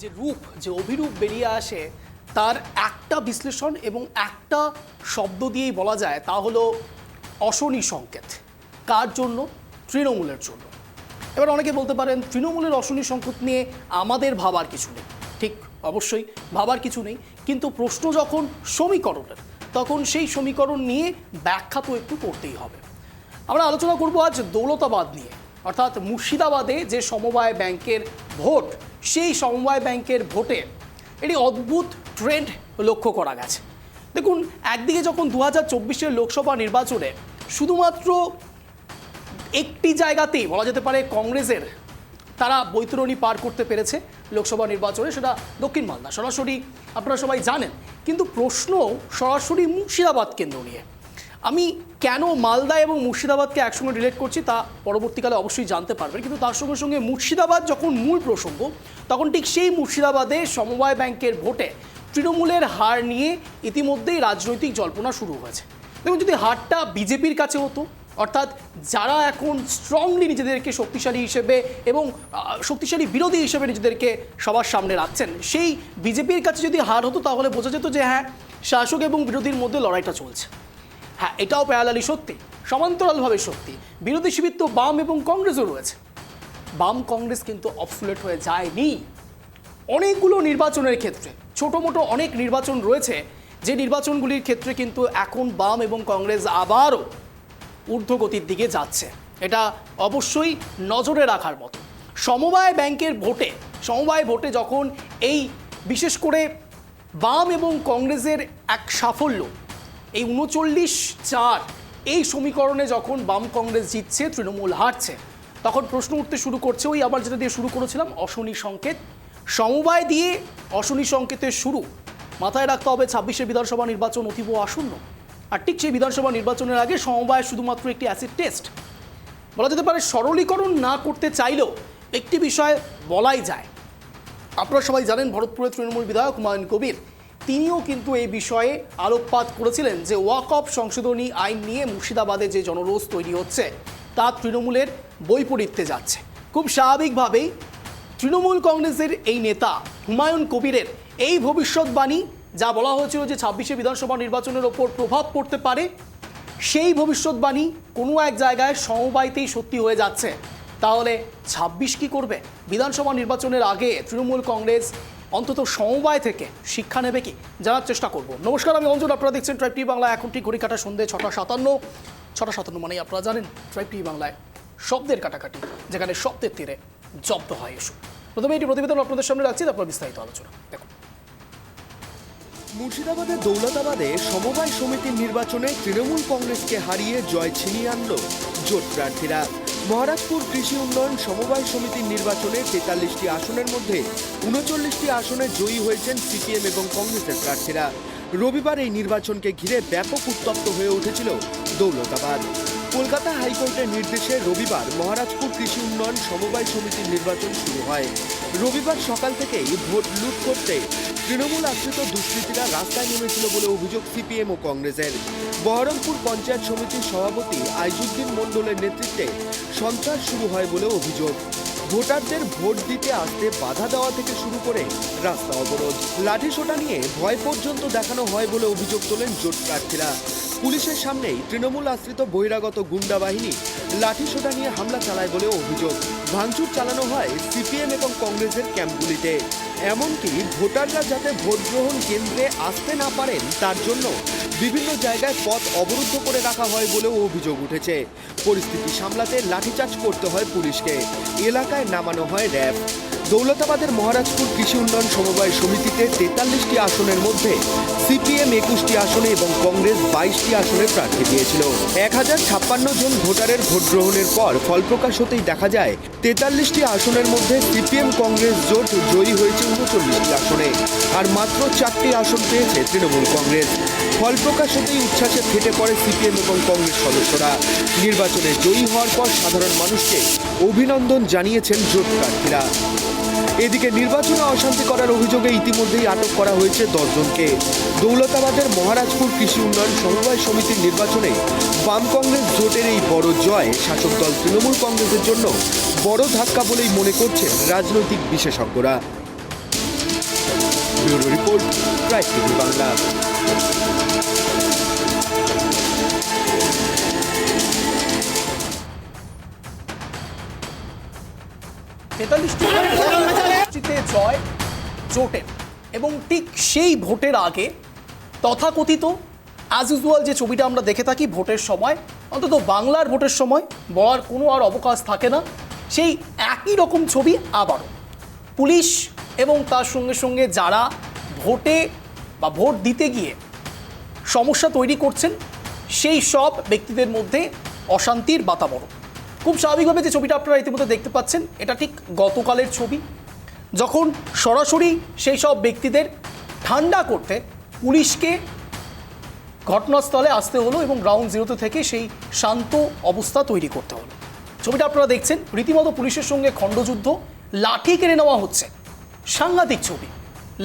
যে রূপ যে অভিরূপ বেরিয়ে আসে তার একটা বিশ্লেষণ এবং একটা শব্দ দিয়েই বলা যায়, তা হলো অশনি সংকেত। কার জন্য? তৃণমূলের জন্য। এবার অনেকে বলতে পারেন তৃণমূলের অশনি সংকেত নিয়ে আমাদের ভাবার কিছু নেই। ঠিক, অবশ্যই ভাবার কিছু নেই, কিন্তু প্রশ্ন যখন সমীকরণের, তখন সেই সমীকরণ নিয়ে ব্যাখ্যা তো একটু করতেই হবে। আমরা আলোচনা করব আজ দৌলতাবাদ নিয়ে, অর্থাৎ মুর্শিদাবাদে যে সমবায় ব্যাংকের ভোট, সেই সমবায় ব্যাংকের ভোটে একটি অদ্ভুত ট্রেন্ড লক্ষ্য করা গেছে। দেখুন, একদিকে যখন 2024-এর লোকসভা নির্বাচনে শুধুমাত্র একটি জায়গাতেই বলা যেতে পারে কংগ্রেসের তারা বৈতরণী পার করতে পেরেছে লোকসভা নির্বাচনে, সেটা দক্ষিণ মালদা, সরাসরি আপনারা সবাই জানেন। কিন্তু প্রশ্ন সরাসরি মুর্শিদাবাদ কেন্দ্র নিয়ে। আমি কেন মালদা এবং মুর্শিদাবাদকে একসঙ্গে রিলেট করছি তা পরবর্তীকালে অবশ্যই জানতে পারবেন, কিন্তু তার সঙ্গে সঙ্গে মুর্শিদাবাদ যখন মূল প্রসঙ্গ, তখন ঠিক সেই মুর্শিদাবাদে সমবায় ব্যাংকের ভোটে তৃণমূলের হার নিয়ে ইতিমধ্যেই রাজনৈতিক জল্পনা শুরু হয়েছে। দেখুন, যদি হারটা বিজেপির কাছে হতো, অর্থাৎ যারা এখন স্ট্রংলি নিজেদেরকে শক্তিশালী হিসেবে এবং শক্তিশালী বিরোধী হিসেবে নিজেদেরকে সবার সামনে রাখছেন, সেই বিজেপির কাছে যদি হার হতো, তাহলে বোঝা যেত যে হ্যাঁ, শাসক এবং বিরোধীর মধ্যে লড়াইটা চলছে। হ্যাঁ, এটাও প্যারালালি সত্যি, সমান্তরালভাবে সত্যি। বিরোধী শিবির তো বাম এবং কংগ্রেসও রয়েছে। বাম কংগ্রেস কিন্তু অবসুলেট হয়ে যায়নি। অনেকগুলো নির্বাচনের ক্ষেত্রে ছোটো মোটো অনেক নির্বাচন রয়েছে, যে নির্বাচনগুলির ক্ষেত্রে কিন্তু এখন বাম এবং কংগ্রেস আবারও ঊর্ধ্বগতির দিকে যাচ্ছে। এটা অবশ্যই নজরে রাখার মতো। সমবায় ব্যাংকের ভোটে, সমবায় ভোটে যখন এই বিশেষ করে বাম এবং কংগ্রেসের এক সাফল্য, এই 39-4 এই সমীকরণে যখন বাম কংগ্রেস জিতছে, তৃণমূল হারছে, তখন প্রশ্ন উঠতে শুরু করছে ওই আবার যেটা দিয়ে শুরু করেছিলাম, অশনি সংকেত। সমবায় দিয়ে অশনি সংকেতের শুরু। মাথায় রাখতে হবে 26-এর বিধানসভা নির্বাচন অতীব আসন্ন, আর ঠিক সেই বিধানসভা নির্বাচনের আগে সমবায় শুধুমাত্র একটি অ্যাসিড টেস্ট। বলা যেতে পারে সরলীকরণ না করতে চাইলেও একটি বিষয় বলাই যায়। আপনারা সবাই জানেন ভরতপুরের তৃণমূল বিধায়ক হুমায়ুন কবির, তিনিও কিন্তু এই বিষয়ে আলোকপাত করেছিলেন যে ওয়াকফ সংশোধনী আইন নিয়ে মুর্শিদাবাদে যে জনরোষ তৈরি হচ্ছে তা তৃণমূলের বৈপরীত্যে যাচ্ছে। খুব স্বাভাবিকভাবেই তৃণমূল কংগ্রেসের এই নেতা হুমায়ুন কবিরের এই ভবিষ্যৎবাণী, যা বলা হয়েছিল যে 26-এ বিধানসভা নির্বাচনের ওপর প্রভাব পড়তে পারে, সেই ভবিষ্যৎবাণী কোনো এক জায়গায় সমবায়তেই সত্যি হয়ে যাচ্ছে। তাহলে 26 কি করবে? বিধানসভা নির্বাচনের আগে তৃণমূল কংগ্রেস অন্তত সমবায় থেকে শিক্ষা নেবে কি, জানার চেষ্টা করব। নমস্কার, আমি অঞ্জন, আপনারা দেখছেন ট্রাইব টিভি বাংলা। এখন ঠিক ঘড়ি কাটা সন্ধ্যে 6:57 মানেই আপনারা জানেন ট্রাইব টিভি বাংলায় শব্দের কাটাকাটি, যেখানে শব্দের তীরে জব্দ হয় এসব। প্রথমে এটি প্রতিবেদন আপনাদের সামনে রাখছি, তারপর বিস্তারিত আলোচনা। দেখুন, মুর্শিদাবাদের দৌলতাবাদে সমবায় সমিতির নির্বাচনে তৃণমূল কংগ্রেসকে হারিয়ে জয় ছিনিয়ে আনল জোট প্রার্থীরা। মহারাজপুর কৃষি উন্নয়ন সমবায় সমিতির নির্বাচনে 43টি আসনের মধ্যে 39টি আসনে জয়ী হয়েছেন সিপিএম এবং কংগ্রেসের প্রার্থীরা। রবিবার এই নির্বাচনকে ঘিরে ব্যাপক উত্তপ্ত হয়ে উঠেছিল দৌলতাবাদ। কলকাতা হাইকোর্টের নির্দেশে রবিবার মহারাজপুর কৃষি উন্নয়ন সমবায় সমিতির নির্বাচন শুরু হয়। রবিবার সকাল থেকেই ভোট লুট করতে তৃণমূল আশ্রিত দুষ্কৃতীরা রাস্তায় নেমেছিল বলে অভিযোগ সিপিএম ও কংগ্রেসের। বহরমপুর পঞ্চায়েত সমিতির সভাপতি আইজুদ্দিন মণ্ডলের নেতৃত্বে সন্ত্রাস শুরু হয় বলে অভিযোগ। ভোটারদের ভোট দিতে আসতে বাধা দেওয়া থেকে শুরু করে রাস্তা অবরোধ, লাঠিসোঁটা নিয়ে ভয় পর্যন্ত দেখানো হয় বলে অভিযোগ তোলেন জোট প্রার্থীরা। পুলিশের সামনেই তৃণমূল আশ্রিত বহিরাগত গুন্ডা বাহিনী লাঠিসোঁটা নিয়ে হামলা চালায় বলে অভিযোগ। ভাঙচুর চালানো হয় সিপিএম এবং কংগ্রেসের ক্যাম্পগুলিতে। এমনকি ভোটাররা যাতে ভোট গ্রহণ কেন্দ্রে আসতে না পারেন তার জন্য বিভিন্ন জায়গায় পথ অবরুদ্ধ করে রাখা হয় বলেও অভিযোগ উঠেছে। পরিস্থিতি সামলাতে লাঠিচার্জ করতে হয় পুলিশকে, এলাকায় নামানো হয় র্যাব। দৌলতাবাদের মহারাজপুর কৃষি উন্নয়ন সমবায় সমিতিতে 43টি আসনের মধ্যে সিপিএম 21টি আসনে এবং কংগ্রেস 22টি আসনে প্রার্থী দিয়েছিল। 1056 জন ভোটারের ভোট গ্রহণের পর ফল প্রকাশ হতেই দেখা যায় 43টি আসনের মধ্যে সিপিএম কংগ্রেস জোট জয়ী হয়েছে 39টি আসনে, আর মাত্র 4টি আসন পেয়েছে তৃণমূল কংগ্রেস। ফল প্রকাশ হতেই উচ্ছ্বাসে ফেটে পড়ে সিপিএম এবং কংগ্রেস সদস্যরা। নির্বাচনে জয়ী হওয়ার পর সাধারণ মানুষকে অভিনন্দন জানিয়েছেন জোট প্রার্থীরা। এদিকে নির্বাচনে অশান্তি করার অভিযোগে ইতিমধ্যেই আটক করা হয়েছে 10 জনকে। দৌলতাবাদের মহারাজপুর কৃষি উন্নয়ন সমবায় সমিতির নির্বাচনে বাম কংগ্রেস জোটের এই বড় জয় শাসক দল তৃণমূল কংগ্রেসের জন্য বড় ধাক্কা বলেই মনে করছেন রাজনৈতিক বিশেষজ্ঞরা। Bureau report, tribe TV Bangla. তেতাল্লিশটি জয় জোটের, এবং ঠিক সেই ভোটের আগে তথাকথিত অ্যাজ ইউজুয়াল যে ছবিটা আমরা দেখে থাকি ভোটের সময়, অন্তত বাংলার ভোটের সময় বলার কোনো আর অবকাশ থাকে না, সেই একই রকম ছবি আবারও পুলিশ এবং তার সঙ্গে সঙ্গে যারা ভোটে বা ভোট দিতে গিয়ে সমস্যা তৈরি করছেন সেই সব ব্যক্তিদের মধ্যে অশান্তির বাতাবরণ। খুব স্বাভাবিকভাবে যে ছবিটা আপনারা ইতিমধ্যে দেখতে পাচ্ছেন এটা ঠিক গতকালের ছবি, যখন সরাসরি সেই সব ব্যক্তিদের ঠান্ডা করতে পুলিশকে ঘটনাস্থলে আসতে হলো এবং গ্রাউন্ড জিরোতে থেকে সেই শান্ত অবস্থা তৈরি করতে হলো। ছবিটা আপনারা দেখছেন, রীতিমতো পুলিশের সঙ্গে খণ্ডযুদ্ধ, লাঠি কেড়ে নেওয়া হচ্ছে, সাংঘাতিক ছবি।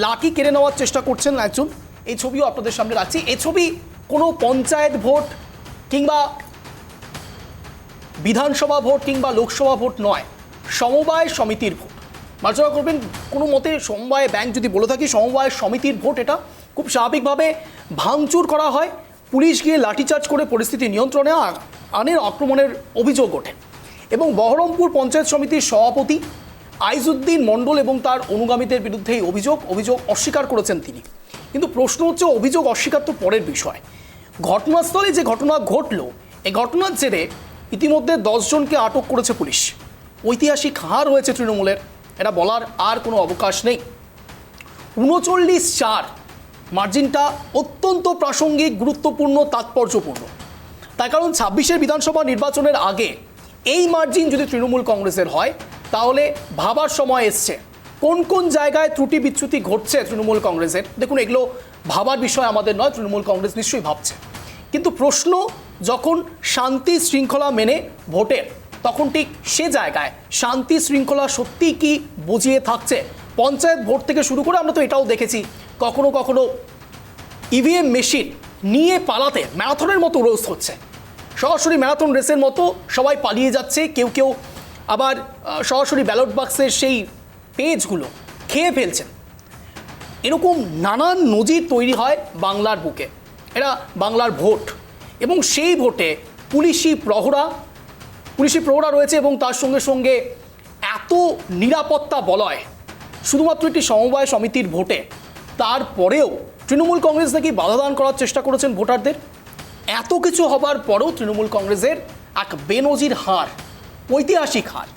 লাঠি কেড়ে নেওয়ার চেষ্টা করছেন একজন, এই ছবিও আপনাদের সামনে রাখছি। এই ছবি কোনো পঞ্চায়েত ভোট কিংবা বিধানসভা ভোট কিংবা লোকসভা ভোট নয়, সমবায় সমিতির ভোট। মার্জনা করবেন কোনো মতে সমবায় ব্যাংক যদি বলে থাকি, সমবায় সমিতির ভোট এটা। খুব স্বাভাবিকভাবে ভাঙচুর করা হয়, পুলিশ গিয়ে লাঠিচার্জ করে পরিস্থিতি নিয়ন্ত্রণে আনের আক্রমণের অভিযোগ ওঠে, এবং বহরমপুর পঞ্চায়েত সমিতির সভাপতি আইজউদ্দিন মণ্ডল এবং তার অনুগামীদের বিরুদ্ধে এই অভিযোগ অস্বীকার করেছেন তিনি। কিন্তু প্রশ্ন হচ্ছে, অভিযোগ অস্বীকার তো পরের বিষয়, ঘটনাস্থলে যে ঘটনা ঘটল এই ঘটনার জেরে ইতিমধ্যে 10 জনকে আটক করেছে পুলিশ। ঐতিহাসিক হার হয়েছে তৃণমূলের, এটা বলার আর কোনো অবকাশ নেই। 39-4 মার্জিনটা অত্যন্ত প্রাসঙ্গিক, গুরুত্বপূর্ণ, তাৎপর্যপূর্ণ। তার কারণ 26-এর বিধানসভা নির্বাচনের আগে এই মার্জিন যদি তৃণমূল কংগ্রেসের হয় তাহলে ভাবার সময় এসছে কোন কোন জায়গায় ত্রুটি বিচ্যুতি ঘটছে তৃণমূল কংগ্রেসের। দেখুন, এগুলো ভাবার বিষয় আমাদের নয়, তৃণমূল কংগ্রেস নিশ্চয়ই ভাবছে। কিন্তু প্রশ্ন যখন শান্তি শৃঙ্খলা মেনে ভোটের, তখন ঠিক সে জায়গায় শান্তি শৃঙ্খলা সত্যিই কি বজিয়ে থাকছে? পঞ্চায়েত ভোট থেকে শুরু করে আমরা তো এটাও দেখেছি কখনো কখনো ইভিএম মেশিন নিয়ে পালাতে ম্যারাথনের মতো রোস্ট হচ্ছে, সরাসরি ম্যারাথন রেসের মতো সবাই পালিয়ে যাচ্ছে, কেউ কেউ আবার সরাসরি ব্যালট বাক্সের সেই পেজগুলো খেয়ে ফেলছেন। এরকম নানান নজির তৈরি হয় বাংলার বুকে। এরা বাংলার ভোট, এবং সেই ভোটে পুলিশি প্রহরা রয়েছে, এবং তার সঙ্গে সঙ্গে এত নিরাপত্তা বলয় শুধুমাত্র একটি সমবায় সমিতির ভোটে। তারপরেও তৃণমূল কংগ্রেস নাকি বাধা দান করার চেষ্টা করেছেন ভোটারদের। এত কিছু হবার পরেও তৃণমূল কংগ্রেসের এক বেনজির হার, ঐতিহাসিক হার।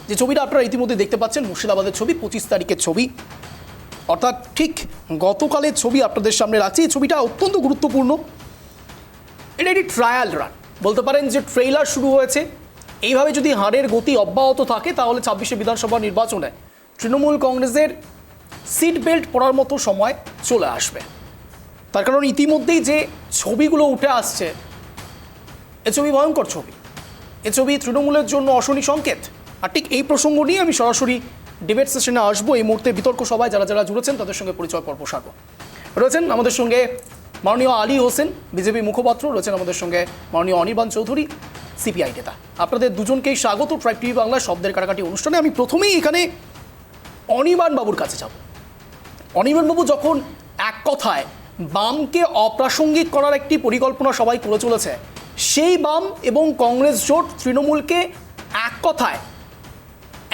যে ছবিটা আপনারা ইতিমধ্যে দেখতে পাচ্ছেন মুর্শিদাবাদের ছবি, 25 তারিখের ছবি, অর্থাৎ ঠিক গতকালের ছবি আপনাদের সামনে রাখছি। এই ছবিটা অত্যন্ত গুরুত্বপূর্ণ। এটা একটি ট্রায়াল রান, বলতে পারেন যে ট্রেইলার শুরু হয়েছে। এইভাবে যদি হারের গতি অব্যাহত থাকে তাহলে 26-এ বিধানসভা নির্বাচনে তৃণমূল কংগ্রেসের সিট বেল্ট পরার মতো সময় চলে আসবে। তার কারণ ইতিমধ্যেই যে ছবিগুলো উঠে আসছে, এ ছবি ভয়ঙ্কর ছবি, এ ছবি তৃণমূলের জন্য অশনি সংকেত। আর ঠিক এই প্রসঙ্গ নিয়ে আমি সরাসরি ডিবেট সেশনে আসবো। এই মুহূর্তে বিতর্ক সভায় যারা যারা জুড়েছেন তাদের সঙ্গে পরিচয় পর্ব সারব। রয়েছেন আমাদের সঙ্গে মাননীয় আলী হোসেন, বিজেপি মুখপাত্র, রয়েছেন আমাদের সঙ্গে মাননীয় অনির্বাণ চৌধুরী, সিপিআই নেতা। আপনাদের দুজনকেই স্বাগত ট্রাইব টিভি বাংলা শব্দের কাটাকাটি অনুষ্ঠানে। আমি প্রথমেই এখানে অনির্বাণ বাবুর কাছে যাব। অনির্বাণ বাবু, যখন এক কথায় বামকে অপ্রাসঙ্গিক করার একটি পরিকল্পনা সবাই করে চলেছে, সেই বাম এবং কংগ্রেস জোট তৃণমূলকে এক কথায়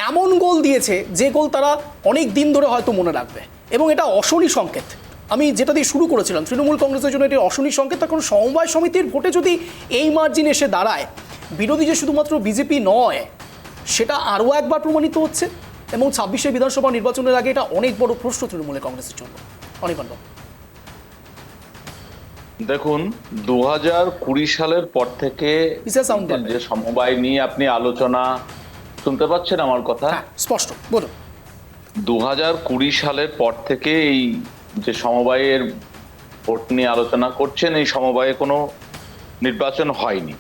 এমন গোল দিয়েছে যে গোল তারা অনেক দিন ধরে হয়তো মনে রাখবে, এবং এটা অশনি সংকেত। আমি যেটা দিয়ে শুরু করেছিলাম, তৃণমূল কংগ্রেসের জন্য এটি অশনি সংকেত। তখন সমবায় সমিতির ভোটে যদি এই মার্জিন এসে দাঁড়ায়, বিরোধী যে শুধুমাত্র বিজেপি নয় সেটা আরও একবার প্রমাণিত হচ্ছে, এবং 26-এর বিধানসভা নির্বাচনের আগে এটা অনেক বড় প্রশ্ন তৃণমূলের কংগ্রেসের জন্য। অনির্বাণ বাবু, দেখুন, 2020 সালের পর থেকে যে সমবায় নিয়ে আপনি আলোচনা শুনতে পাচ্ছেন আমার কথা? স্পষ্ট বলুন। 2020 সালের পর থেকে এই যে সমবায়ের ভোট নিয়ে আলোচনা করছেন, এই সমবায়ে কোনো নির্বাচন হয়নি।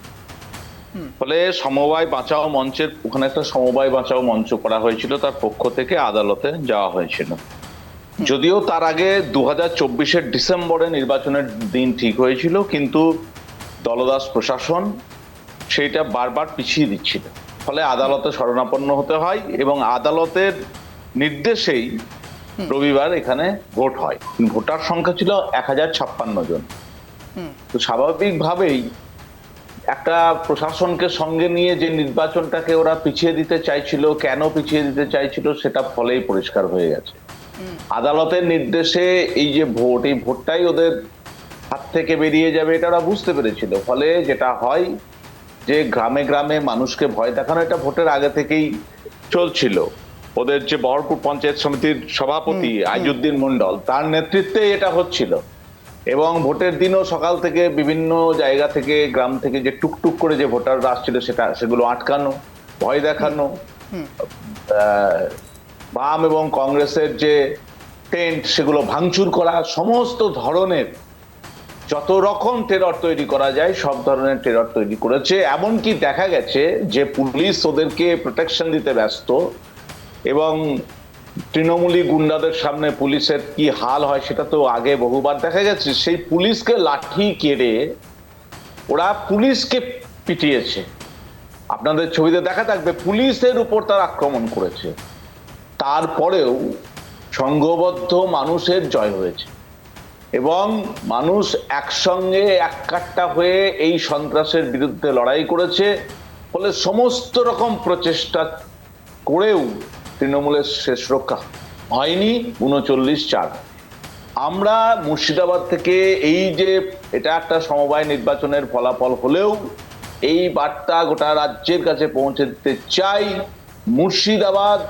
ফলে সমবায় বাঁচাও মঞ্চের ওখানে একটা সমবায় বাঁচাও মঞ্চ করা হয়েছিল, তার পক্ষ থেকে আদালতে যাওয়া হয়েছিল। যদিও তার আগে 2024-এর ডিসেম্বরে নির্বাচনের দিন ঠিক হয়েছিল, কিন্তু দলদাস প্রশাসন সেইটা বারবার পিছিয়ে দিচ্ছিল। ফলে আদালতে শরণাপন্ন হতে হয়, এবং আদালতের নির্দেশেই রবিবার এখানে ভোট হয়। ভোটার সংখ্যা ছিল 1056 জন। তো স্বাভাবিকভাবেই একটা প্রশাসনকে সঙ্গে নিয়ে যে নির্বাচনটাকে ওরা পিছিয়ে দিতে চাইছিল, কেন পিছিয়ে দিতে চাইছিল সেটা ফলেই পরিষ্কার হয়ে গেছে। আদালতের নির্দেশে এই যে ভোট, এই ভোটটাই ওদের হাত থেকে বেরিয়ে যাবে এটা ওরা বুঝতে পেরেছিল। ফলে যেটা হয় যে গ্রামে গ্রামে মানুষকে ভয় দেখানো, এটা ভোটের আগে থেকেই চলছিল। ওদের যে বহরপুর পঞ্চায়েত সমিতির সভাপতি আইজুদ্দিন মন্ডল, তার নেতৃত্বে এটা হচ্ছিল। এবং ভোটের দিনও সকাল থেকে বিভিন্ন জায়গা থেকে, গ্রাম থেকে যে টুকটুক করে যে ভোটাররা আসছিল সেগুলো আটকানো, ভয় দেখানো, বাম এবং কংগ্রেসের যে টেন্ট সেগুলো ভাঙচুর করা, সমস্ত ধরনের যত রকম টেরর তৈরি করা যায় সব ধরনের টেরর তৈরি করেছে। এমনকি দেখা গেছে যে পুলিশ ওদেরকে প্রোটেকশন দিতে ব্যস্ত, এবং তৃণমূলী গুন্ডাদের সামনে পুলিশের কি হাল হয় সেটা তো আগে বহুবার দেখা গেছে। সেই পুলিশকে লাঠি কেড়ে ওরা পুলিশকে পিটিয়েছে। আপনাদের ছবিতে দেখা থাকবে পুলিশের উপর তার আক্রমণ করেছে। তারপরেও সংঘবদ্ধ মানুষের জয় হয়েছে এবং মানুষ একসঙ্গে এককাট্টা হয়ে এই সন্ত্রাসের বিরুদ্ধে লড়াই করেছে। ফলে সমস্ত রকম প্রচেষ্টা করেও তৃণমূলের শেষ রক্ষা হয়নি। 39-4 আমরা মুর্শিদাবাদ থেকে এই যে এটা একটা সমবায় নির্বাচনের ফলাফল হলেও এই বার্তা গোটা রাজ্যের কাছে পৌঁছে দিতে চাই। মুর্শিদাবাদ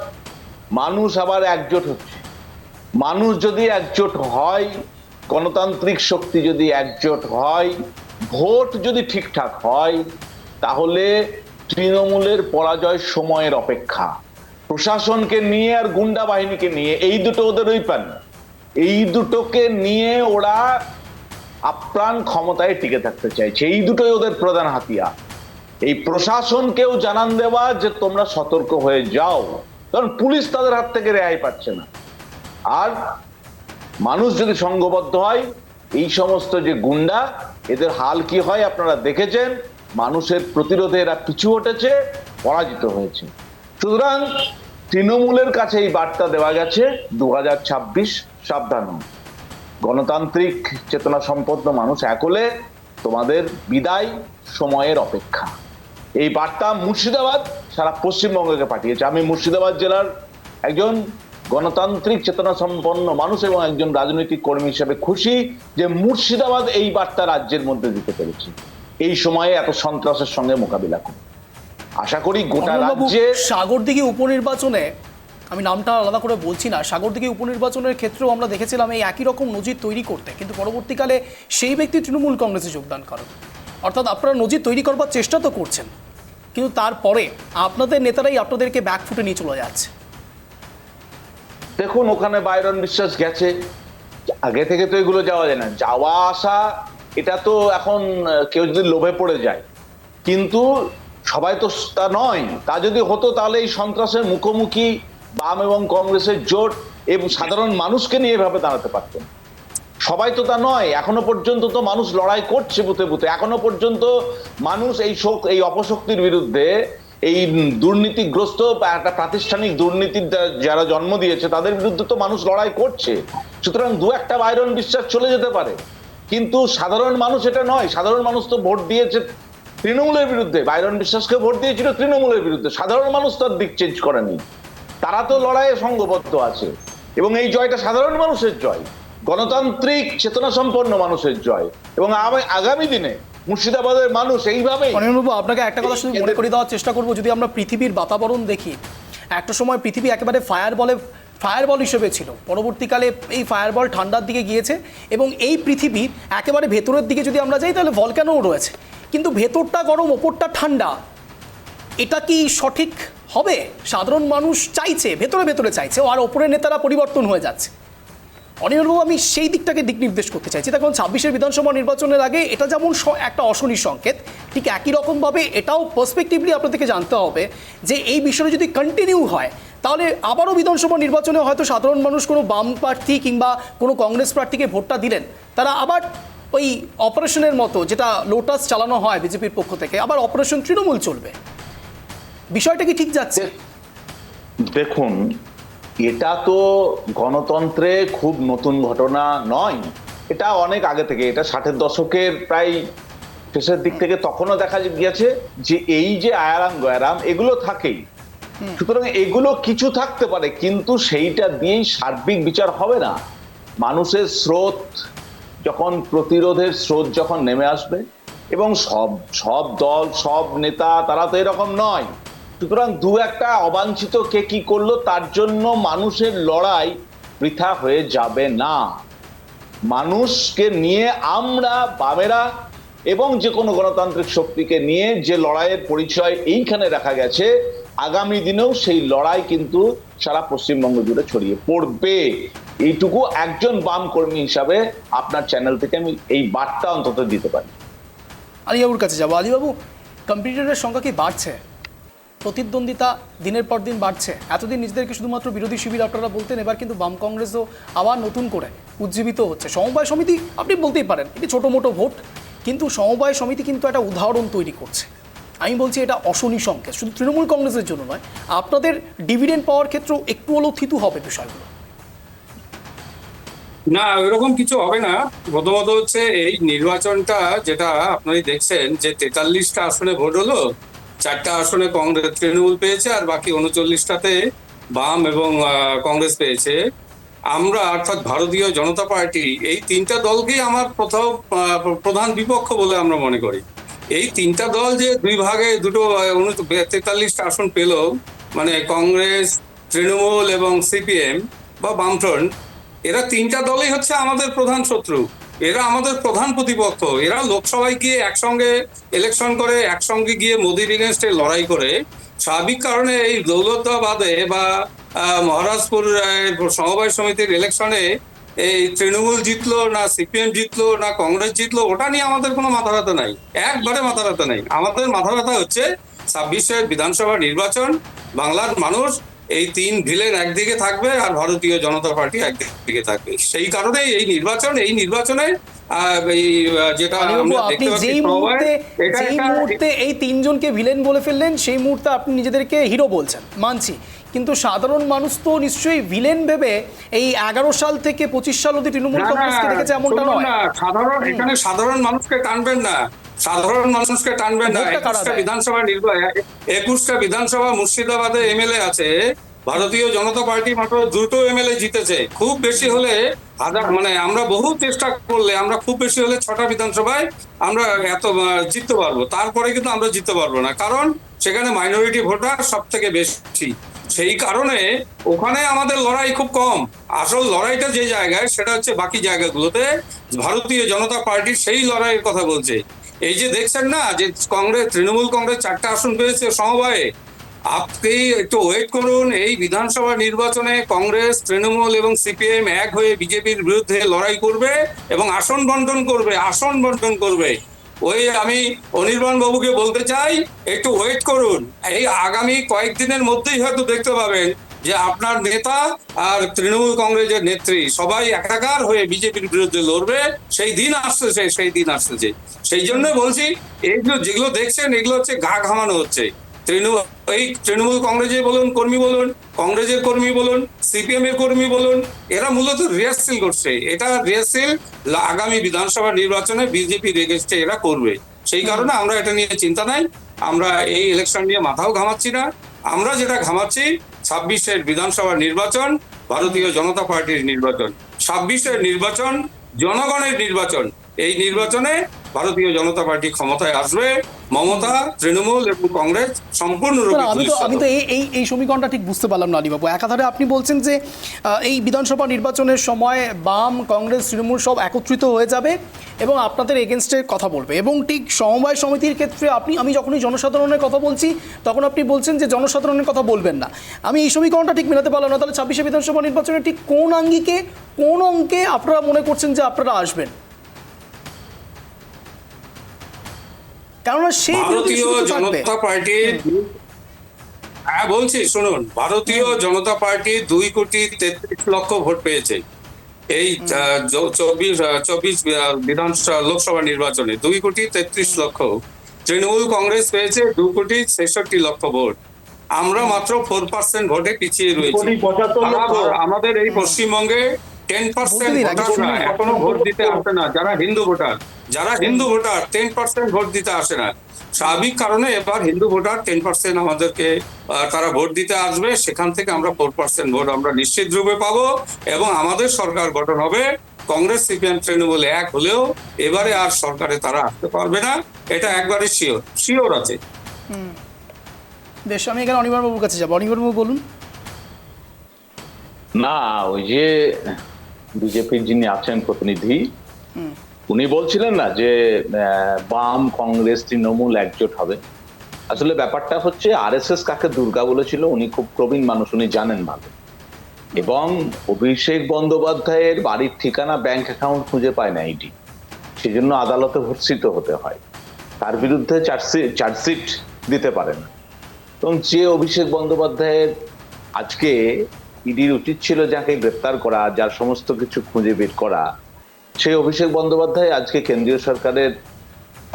মানুষ আবার একজোট হচ্ছে। মানুষ যদি একজোট হয়, গণতান্ত্রিক শক্তি যদি একজোট হয়, ভোট যদি ঠিকঠাক হয়, তাহলে তৃণমূলের পরাজয় সময়ের অপেক্ষা। প্রশাসনকে নিয়ে আর গুন্ডা বাহিনীকে নিয়ে, এই দুটো ওদের ওইপান, এই দুটোকে নিয়ে ওরা আপ্রাণ ক্ষমতায় টিকে থাকতে চাইছে। এই দুটোই ওদের প্রধান হাতিয়ার। এই প্রশাসনকেও জানান দেওয়া যে তোমরা সতর্ক হয়ে যাও, কারণ পুলিশ তাদের হাত থেকে রেহাই পাচ্ছে না। আর মানুষ যদি সংঘবদ্ধ হয়, এই সমস্ত যে গুন্ডা, এদের হাল কি হয় আপনারা দেখেছেন। মানুষের প্রতিরোধে এরা পিছু হটেছে, পরাজিত হয়েছে। সুতরাং তৃণমূলের কাছে এই বার্তা দেওয়া গেছে 2026 সাবধান হন। গণতান্ত্রিক চেতনা সম্পন্ন মানুষ এক হলে তোমাদের বিদায় সময়ের অপেক্ষা। এই বার্তা মুর্শিদাবাদ সারা পশ্চিমবঙ্গকে পাঠিয়েছে। আমি মুর্শিদাবাদ জেলার একজন গণতান্ত্রিক চেতনা সম্পন্ন মানুষ এবং একজন রাজনৈতিক কর্মী হিসেবে খুশি যে মুর্শিদাবাদ এই বার্তা রাজ্যের মধ্যে দিতে পেরেছে এই সময়ে এত সন্ত্রাসের সঙ্গে মোকাবিলা করে। আশা করি গোটা রাজ্যে সাগরদিঘি উপনির্বাচনে, আমি নামটা আলাদা করে বলছি না, সাগরদিঘি উপনির্বাচনের ক্ষেত্রেও আমরা দেখেছিলাম এই একই রকম নজির তৈরি করতে, কিন্তু পরবর্তীকালে সেই ব্যক্তি তৃণমূল কংগ্রেসে যোগদান করেন। অর্থাৎ আপনারা নজির তৈরি করবার চেষ্টা তো করছেন, কিন্তু তারপরে আপনাদের নেতারাই আপনাদেরকে ব্যাকফুটে নিয়ে চলে যাচ্ছে। দেখুন, ওখানে বাইরন বিশ্বাস গেছে, আগে থেকে তো এগুলো যাওয়া যায় না, যাওয়া আসা এটা তো এখন কেউ যদি লোভে পড়ে যায়, কিন্তু সবাই তো তা নয়। তা যদি হতো তাহলে এই সন্ত্রাসের মুখোমুখি বাম এবং কংগ্রেসের জোট এবং সাধারণ মানুষকে নিয়ে এভাবে দাঁড়াতে পারতেন। সবাই তো তা নয়। এখনো পর্যন্ত তো মানুষ লড়াই করছে বুথে বুথে। এখনো পর্যন্ত মানুষ এই অপশক্তির বিরুদ্ধে, এই দুর্নীতিগ্রস্ত একটা প্রাতিষ্ঠানিক দুর্নীতির যারা জন্ম দিয়েছে তাদের বিরুদ্ধে তো মানুষ লড়াই করছে। সুতরাং দু একটা বাইরন বিশ্বাস চলে যেতে পারে, কিন্তু সাধারণ মানুষ এটা নয়। সাধারণ মানুষ তো ভোট দিয়েছে তৃণমূলের বিরুদ্ধে, বাইরন বিশ্বাসকে ভোট দিয়েছিল তৃণমূলের বিরুদ্ধে। সাধারণ মানুষ তার দিক চেঞ্জ করেনি, তারা তো লড়াইয়ে সংঘবদ্ধ আছে। এবং এই জয়টা সাধারণ মানুষের জয়, গণতান্ত্রিক চেতনা সম্পন্ন মানুষের জয়। এবং আগামী দিনে মুর্শিদাবাদের মানুষ এইভাবেই। অনির্বাণবাবু, আপনাকে একটা কথা শুধু মনে করে দেওয়ার চেষ্টা করবো, যদি আমরা পৃথিবীর বাতাবরণ দেখি, একটা সময় পৃথিবী একেবারে ফায়ারবল হিসেবে ছিল। পরবর্তীকালে এই ফায়ারবল ঠান্ডার দিকে গিয়েছে এবং এই পৃথিবীর একেবারে ভেতরের দিকে যদি আমরা যাই তাহলে ভলক্যানোও রয়েছে, কিন্তু ভেতরটা গরম ওপরটা ঠান্ডা। এটা কি সঠিক হবে? সাধারণ মানুষ চাইছে, ভেতরে ভেতরে চাইছে, আর ওপরের নেতারা পরিবর্তন হয়ে যাচ্ছে। অনির্বাণবাবু, আমি সেই দিকটাকে দিক নির্দেশ করতে চাইছি। দেখুন, 26-এর বিধানসভা নির্বাচনের আগে এটা যেমন একটা অশনি সংকেত, ঠিক একই রকমভাবে এটাও পার্সপেক্টিভলি আপনাদেরকে জানতে হবে যে এই বিষয়টা যদি কন্টিনিউ হয় তাহলে আবারও বিধানসভা নির্বাচনে হয়তো সাধারণ মানুষ কোনো বাম প্রার্থী কিংবা কোনো কংগ্রেস প্রার্থীকে ভোটটা দিলেন, তারা আবার ওই অপারেশনের মতো, যেটা লোটাস চালানো হয় বিজেপির পক্ষ থেকে, আবার অপারেশন তৃণমূল চলবে। বিষয়টা কি ঠিক যাচ্ছে? দেখুন, এটা তো গণতন্ত্রে খুব নতুন ঘটনা নয়, এটা অনেক আগে থেকে, এটা 60-এর দশকের প্রায় শেষের দিক থেকে তখনও দেখা গিয়েছে যে এই যে আয়ারাম গয়ারাম এগুলো থাকেই। সুতরাং এগুলো কিছু থাকতে পারে, কিন্তু সেইটা দিয়েই সার্বিক বিচার হবে না। মানুষের স্রোত যখন, প্রতিরোধের স্রোত যখন নেমে আসবে, এবং সব সব দল সব নেতা তারা তো এরকম নয়, সুতরাং দু একটা অবাঞ্ছিত কে কি করলো তার জন্য মানুষের লড়াই বৃথা হয়ে যাবে না। মানুষকে নিয়ে আমরা বামেরা এবং যে কোনো গণতান্ত্রিক শক্তিকে নিয়ে যে লড়াইয়ের পরিচয় এইখানে রাখা গেছে, আগামী দিনেও সেই লড়াই কিন্তু সারা পশ্চিমবঙ্গ জুড়ে ছড়িয়ে পড়বে। এইটুকু একজন বাম কর্মী হিসাবে আপনার চ্যানেল থেকে আমি এই বার্তা অন্তত দিতে পারি। আলিবাবুর কাছে যাবো। আলিবাবু, কম্পিটিটরের সংখ্যা কি বাড়ছে? প্রতিদ্বন্দ্বিতা দিনের পর দিন বাড়ছে। এতদিন নিজেদেরকে শুধুমাত্র বিরোধী শিবির আপনারা বলতেন, এবার কিন্তু বাম কংগ্রেসও আবার নতুন করে উজ্জীবিত হচ্ছে। সমবায় সমিতি আপনি বলতেই পারেন এটি ছোটো মোটো ভোট, কিন্তু সমবায় সমিতি কিন্তু একটা উদাহরণ তৈরি করছে। আমি বলছি এটা অশনি সংকেত, শুধু তৃণমূল কংগ্রেসের জন্য নয়, আপনাদের ডিভিডেন্ড পাওয়ার ক্ষেত্রেও একটু হলেও থিতু হবে বিষয়গুলো। না, ওইরকম কিছু হবে না। প্রথমত হচ্ছে এই নির্বাচনটা যেটা আপনারা দেখছেন যে 43টা আসনে ভোট হলো, 4টা আসনে কংগ্রেস তৃণমূল পেয়েছে আর বাকি 39টাতে বাম এবং কংগ্রেস পেয়েছে। আমরা অর্থাৎ ভারতীয় জনতা পার্টি এই তিনটা দলকেই আমার প্রধান বিপক্ষ বলে আমরা মনে করি। এই তিনটা দল যে দুই ভাগে দুটো 43টা আসন পেল, মানে কংগ্রেস, তৃণমূল এবং সিপিএম বা বামফ্রন্ট, এরা তিনটা দলই হচ্ছে আমাদের প্রধান শত্রু, এরা আমাদের প্রধান প্রতিপক্ষ। এরা লোকসভায় গিয়ে একসঙ্গে ইলেকশন করে, একসঙ্গে গিয়ে মোদির এগেনস্টে লড়াই করে। স্বাভাবিক কারণে এই দৌলতাবাদে বা মহারাজপুর সমবায় সমিতির ইলেকশনে এই তৃণমূল জিতলো না সিপিএম জিতলো না কংগ্রেস জিতলো, ওটা নিয়ে আমাদের কোনো মাথা ব্যথা নাই, একবারে মাথা ব্যথা নাই। আমাদের মাথা ব্যথা হচ্ছে 26-এর বিধানসভা নির্বাচন। বাংলার মানুষ এই তিন ভিলেন একদিকে থাকবে আর ভারতীয় জনতা পার্টি একদিকে থাকবে। সেই কারণে এই নির্বাচনে যেটা আমরা দেখতে পাচ্ছি, যেই মুহূর্তে এই তিনজনকে ভিলেন বলে ফেললেন, সেই মুহূর্তে আপনি নিজেদেরকে হিরো বলছেন, মানছি। কিন্তু সাধারণ মানুষ তো নিশ্চয়ই ভিলেন ভেবে এই 11 সাল থেকে 25 সাল অবধি তৃণমূল কংগ্রেসকে দেখেছে, এমনটা নয়। এখানে সাধারণ মানুষকে টানবেন না, সাধারণ মানুষকে টানবেন না। 21টা বিধানসভা মুর্শিদাবাদে এমএলএ আছে, ভারতীয় জনতা পার্টি মাত্র 2টো এমএলএ জিতেছে। খুব বেশি হলে মানে আমরা বহু চেষ্টা করলে আমরা খুব বেশি হলে 6টা বিধানসভায় আমরা এত জিততে পারবো, তারপরে কিন্তু আমরা জিততে পারবো না, কারণ সেখানে মাইনরিটি ভোটার সব থেকে বেশি। সেই কারণে ওখানে আমাদের লড়াই খুব কম। আসল লড়াইটা যে জায়গায়, সেটা হচ্ছে বাকি জায়গাগুলোতে ভারতীয় জনতা পার্টি সেই লড়াইয়ের কথা বলছে। এই যে দেখছেন না যে তৃণমূল কংগ্রেস 4টা আসন পেয়েছে সমবায়ে, আপনি একটু ওয়েট করুন। এই বিধানসভা নির্বাচনে কংগ্রেস, তৃণমূল এবং সিপিএম এক হয়ে বিজেপির বিরুদ্ধে লড়াই করবে এবং আসন বন্টন করবে। ওই আমি অনির্বাণ বাবুকে বলতে চাই, একটু ওয়েট করুন। এই আগামী কয়েকদিনের মধ্যেই হয়তো দেখতে পাবেন যে আপনার নেতা আর তৃণমূল কংগ্রেসের নেত্রী সবাই একাকার হয়ে বিজেপির বিরুদ্ধে লড়বে। সেই দিন আসতেছে। সেই জন্য বলছি, এইগুলো যেগুলো দেখছেন এগুলো হচ্ছে গা ঘামানো হচ্ছে। তৃণমূল কংগ্রেসের বলুন কর্মী বলুন, কংগ্রেসের কর্মী বলুন, সিপিএম এর কর্মী বলুন, এরা মূলত রিহার্সেল করছে। এটা রিহার্সেল আগামী বিধানসভা নির্বাচনে বিজেপি এগেইনস্টে এরা করবে। সেই কারণে আমরা এটা নিয়ে চিন্তা নাই, আমরা এই ইলেকশন নিয়ে মাথাও ঘামাচ্ছি না। আমরা যেটা ঘামাচ্ছি 26-এর বিধানসভা নির্বাচন, ভারতীয় জনতা পার্টির নির্বাচন। 26-এর নির্বাচন জনগণের নির্বাচন। এই নির্বাচনে ভারতীয় জনতা পার্টি ক্ষমতায় আসবে। মমতা, তৃণমূল এবং কংগ্রেস সম্পূর্ণরূপে। আমি তো এই সমীকরণটা ঠিক বুঝতে পারলাম না আলিবাবু। একাধারে আপনি বলছেন যে এই বিধানসভা নির্বাচনের সময় বাম, কংগ্রেস, তৃণমূল সব একত্রিত হয়ে যাবে এবং আপনাদের এগেনস্টে কথা বলবে, এবং ঠিক সমবায় সমিতির ক্ষেত্রে আমি যখনই জনসাধারণের কথা বলছি তখন আপনি বলছেন যে জনসাধারণের কথা বলবেন না। আমি এই সমীকরণটা ঠিক মেলাতে পারলাম না। তাহলে 26-এ বিধানসভা নির্বাচনে ঠিক কোন অঙ্কে আপনারা মনে করছেন যে আপনারা আসবেন? ভারতীয় জনতা পার্টি, হ্যাঁ বলছি শুনুন, ভারতীয় জনতা পার্টি 2,33,00,000 ভোট পেয়েছে এই 24 বিধানসভা লোকসভা নির্বাচনে। 2,33,00,000। তৃণমূল কংগ্রেস পেয়েছে 2,66,00,000 ভোট। আমরা মাত্র 4% ভোটে পিছিয়ে রয়েছি। আমাদের এই পশ্চিমবঙ্গে 10% ভোটাররা এখনো ভোট দিতে আসে না, যারা হিন্দু ভোটার 10% ভোট দিতে আসে না। স্বাভাবিক কারণে এবার হিন্দু ভোটার 10% আমাদেরকে তারা ভোট দিতে আসবে, সেখান থেকে আমরা 4% ভোট আমরা নিশ্চিত রূপে পাবো এবং আমাদের সরকার গঠন হবে। কংগ্রেস সিপিএম তৃণমূল এক হলেও এবারে আর সরকারে তারা আসতে পারবে না, এটা একবারে শিওর আছে। বেশ, আমি এখানে অনির্বাণ বাবুর কাছে যাবো। অনির্বাণ বাবু বলুন। না, ওই যে বিজেপির যিনি আছেন প্রতিনিধি, উনি বলছিলেন না যে বাম কংগ্রেস তৃণমূল একজোট হবে। আসলে ব্যাপারটা হচ্ছে আরএসএস কাকে দুর্গা বলেছিল, উনি খুব প্রবীণ মানুষ, উনি জানেন ভালো। এবং অভিষেক বন্দ্যোপাধ্যায়ের বাড়ির ঠিকানা, ব্যাংক অ্যাকাউন্ট খুঁজে পায় না ইডি, সেজন্য আদালতে ভর্সিত হতে হয়, তার বিরুদ্ধে চার্জশিট দিতে পারে না। এবং যে অভিষেক বন্দ্যোপাধ্যায়ের আজকে ইডির উচিত ছিল যাকে গ্রেপ্তার করা, যার সমস্ত কিছু খুঁজে বের করা, সেই অভিষেক বন্দ্যোপাধ্যায় আজকে কেন্দ্রীয় সরকারের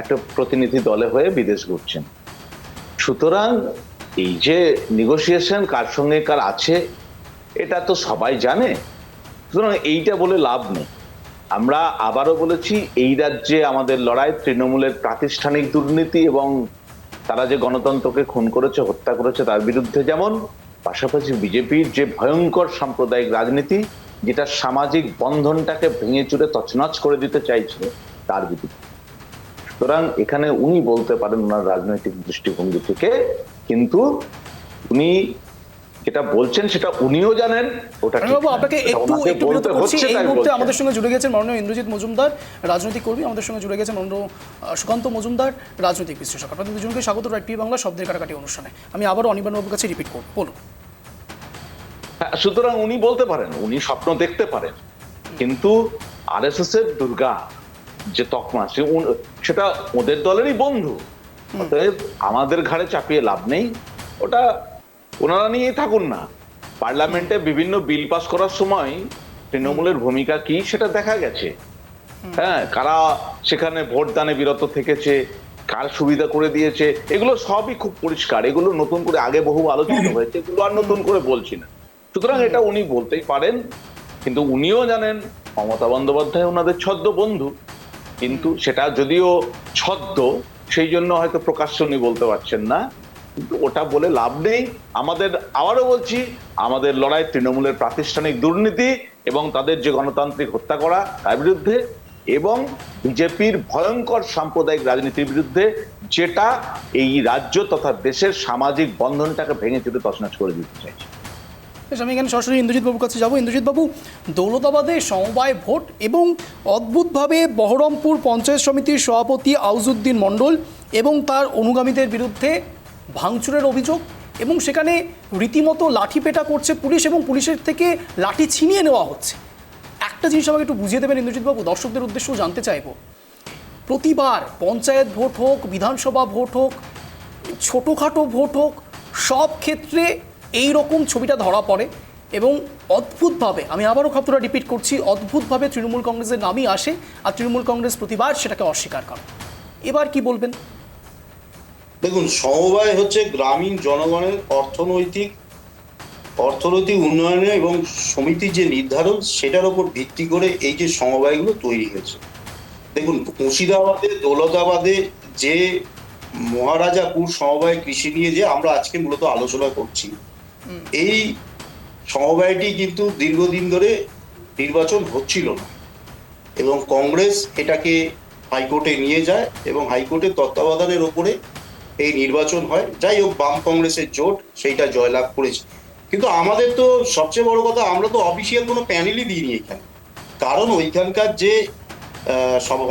একটা প্রতিনিধি দলে হয়ে বিদেশ ঘুরছেন। সুতরাং এই যে নেগোসিয়েশন কার সঙ্গে কার আছে এটা তো সবাই জানে, সুতরাং এইটা বলে লাভ নেই। আমরা আবারও বলেছি, এই রাজ্যে আমাদের লড়াই তৃণমূলের প্রাতিষ্ঠানিক দুর্নীতি এবং তারা যে গণতন্ত্রকে খুন করেছে, হত্যা করেছে তার বিরুদ্ধে যেমন, পাশাপাশি বিজেপির যে ভয়ঙ্কর সাম্প্রদায়িক রাজনীতি যেটা সামাজিক বন্ধনটাকে ভেঙে চুরে তছনছ করে দিতে চাইছে তার বিরুদ্ধে। সুতরাং এখানে উনি বলতে পারেন ওনার রাজনৈতিক দৃষ্টিভঙ্গি থেকে, কিন্তু উনি যেটা বলছেন সেটা উনিও জানেন। ওটা বাবু, আপনাকে একটু বিরত করছি। এই মুহূর্তে আমাদের সঙ্গে জুড়ে গেছেন মাননীয় ইন্দ্রজিৎ মজুমদার, রাজনৈতিক কর্মী। আমাদের সঙ্গে জুড়ে গেছেন মাননীয় সুকান্ত মজুমদার, রাজনৈতিক বিশ্লেষক। আপনাদের দুজনকে স্বাগত রাইট বাংলা শব্দের কাটাকাটি অনুষ্ঠানে। আমি আবারও অনির্বাণ বাবুর কাছে রিপিট করব, বলুন। সুতরাং উনি বলতে পারেন, উনি স্বপ্ন দেখতে পারেন, কিন্তু আরএসএস এর দুর্গা যে তকমা, সেটা ওদের দলেরই বন্ধু, অতএব আমাদের ঘাড়ে চাপিয়ে লাভ নেই। ওটা ওনারা নিয়েই থাকুন না। পার্লামেন্টে বিভিন্ন বিল পাস করার সময় তৃণমূলের ভূমিকা কি সেটা দেখা গেছে। হ্যাঁ, কারা সেখানে ভোট দানে বিরত থেকেছে, কার সুবিধা করে দিয়েছে, এগুলো সবই খুব পরিষ্কার। এগুলো নতুন করে আগে বহু আলোচিত হয়েছে, এগুলো আর নতুন করে বলছি না। সুতরাং এটা উনি বলতেই পারেন, কিন্তু উনিও জানেন মমতা বন্দ্যোপাধ্যায় ওনাদের ছদ্ম বন্ধু, কিন্তু সেটা যদিও ছদ্ম, সেই জন্য হয়তো প্রকাশ্যে উনি বলতে পারছেন না, কিন্তু ওটা বলে লাভ নেই। আমাদের, আবারও বলছি, আমাদের লড়াই তৃণমূলের প্রাতিষ্ঠানিক দুর্নীতি এবং তাদের যে গণতান্ত্রিক হত্যা করা তার বিরুদ্ধে, এবং বিজেপির ভয়ঙ্কর সাম্প্রদায়িক রাজনীতির বিরুদ্ধে, যেটা এই রাজ্য তথা দেশের সামাজিক বন্ধনটাকে ভেঙে চুরে তছনছ করে দিতে চাইছে। আমি এখানে সরাসরি ইন্দ্রজিৎ বাবুর কাছে যাবো। ইন্দ্রজিৎ বাবু, দৌলতাবাদে সমবায় ভোট এবং অদ্ভুতভাবে বহরমপুর পঞ্চায়েত সমিতির সভাপতি আউজুদ্দিন মণ্ডল এবং তার অনুগামীদের বিরুদ্ধে ভাঙচুরের অভিযোগ, এবং সেখানে রীতিমতো লাঠিপেটা করছে পুলিশ এবং পুলিশের থেকে লাঠি ছিনিয়ে নেওয়া হচ্ছে। একটা জিনিস আমাকে একটু বুঝিয়ে দেবেন ইন্দ্রজিৎ বাবু, দর্শকদের উদ্দেশ্যেও জানতে চাইবো। প্রতিবার পঞ্চায়েত ভোট হোক, বিধানসভা ভোট হোক, ছোটোখাটো ভোট হোক, সব ক্ষেত্রে এই রকম ছবিটা ধরা পড়ে এবং অদ্ভুতভাবে, আমি আবারও খবরটা রিপিট করছি, অদ্ভুতভাবে তৃণমূল কংগ্রেসের নামই আসে আর তৃণমূল কংগ্রেস প্রতিবার সেটাকে অস্বীকার করে। এবার কি বলবেন? দেখুন, সমবায় হচ্ছে গ্রামীণ জনগণের অর্থনৈতিক উন্নয়নে এবং সমিতির যে নির্ধারণ সেটার উপর ভিত্তি করে এই যে সমবায়গুলো তৈরি হয়েছে। দেখুন, মুর্শিদাবাদে দৌলতাবাদে যে মহারাজাপুর সমবায় কৃষি নিয়ে যে আমরা আজকে মূলত আলোচনা করছি, এই সমবায়টি কিন্তু দীর্ঘদিন ধরে নির্বাচন হচ্ছিল না এবং কংগ্রেস এটাকে হাইকোর্টে নিয়ে যায় এবং হাইকোর্টের তত্ত্বাবধানের ওপরে এই নির্বাচন হয়। যাই হোক, বাম কংগ্রেসের জোট সেইটা জয়লাভ করেছে। কিন্তু আমাদের তো সবচেয়ে বড় কথা, আমরা তো অফিসিয়াল কোনো প্যানেলই দিইনি এখানে, কারণ ওইখানকার যে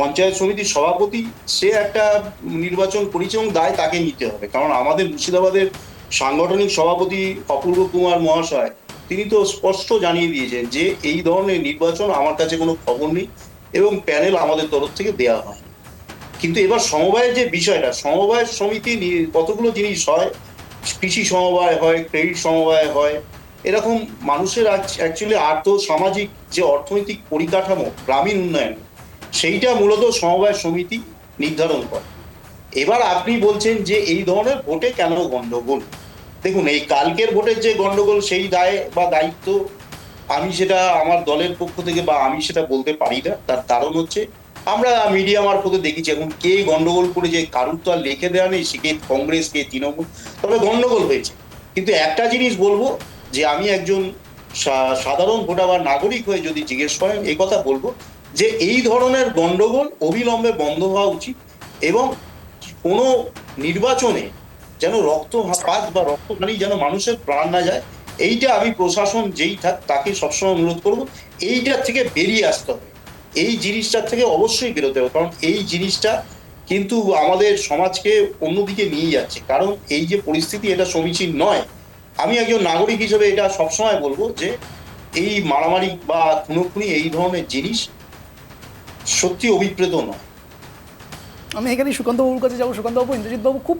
পঞ্চায়েত সমিতির সভাপতি সে একটা নির্বাচন করেছে এবং দায় তাকে নিতে হবে। কারণ আমাদের মুর্শিদাবাদের সাংগঠনিক সভাপতি অপূর্ব কুমার মহাশয় তিনি তো স্পষ্ট জানিয়ে দিয়েছেন যে এই ধরনের নির্বাচন আমার কাছে কোনো খবর নেই এবং প্যানেল আমাদের তরফ থেকে দেওয়া হয়। কিন্তু এবার সমবায়ের যে বিষয়টা, সমবায় সমিতি কতগুলো জিনিস হয়, কৃষি সমবায় হয়, ক্রেডিট সমবায় হয়, এরকম মানুষের অ্যাকচুয়ালি সামাজিক যে অর্থনৈতিক পরিকাঠামো, গ্রামীণ উন্নয়ন, সেইটা মূলত সমবায় সমিতি নির্ধারণ করে। এবার আপনি বলছেন যে এই ধরনের ভোটে কেন গন্ডগোল, দেখুন, এই কালকের ভোটের যে গন্ডগোল, সেই দায় বা দায়িত্ব আমি সেটা আমার দলের পক্ষ থেকে বা আমি সেটা বলতে পারি না। তার কারণ হচ্ছে আমরা মিডিয়া মারফতে দেখেছি এখন কে গন্ডগোল করে, যে কারুর তো আর লিখে দেওয়া নেই সে কে কংগ্রেস কে তৃণমূল, তবে গন্ডগোল হয়েছে। কিন্তু একটা জিনিস বলবো, যে আমি একজন সাধারণ ভোটার বা নাগরিক হয়ে যদি জিজ্ঞেস করেন, এই কথা বলবো যে এই ধরনের গন্ডগোল অবিলম্বে বন্ধ হওয়া উচিত এবং কোনো নির্বাচনে যেন রক্তপাত বা রক্তহানি যেন মানুষের প্রাণ না যায়, এইটা আমি প্রশাসন যেই থাক তাকে সবসময় অনুরোধ করব, এইটার থেকে বেরিয়ে আসতে হবে, এই জিনিসটার থেকে অবশ্যই বেরোতে হবে। কারণ এই জিনিসটা কিন্তু আমাদের সমাজকে অন্যদিকে নিয়ে যাচ্ছে। কারণ এই যে পরিস্থিতি, এটা সমীচীন নয়। আমি একজন নাগরিক হিসেবে এটা সবসময় বলবো যে এই মারামারি বা খুনোখুনি এই ধরনের জিনিস সত্যি অভিপ্রেত নয়। আমি এখানে সুকান্তবাবুর কাছে যাবো। সুকান্তবাবু, ইন্দ্রজিৎবাবু খুব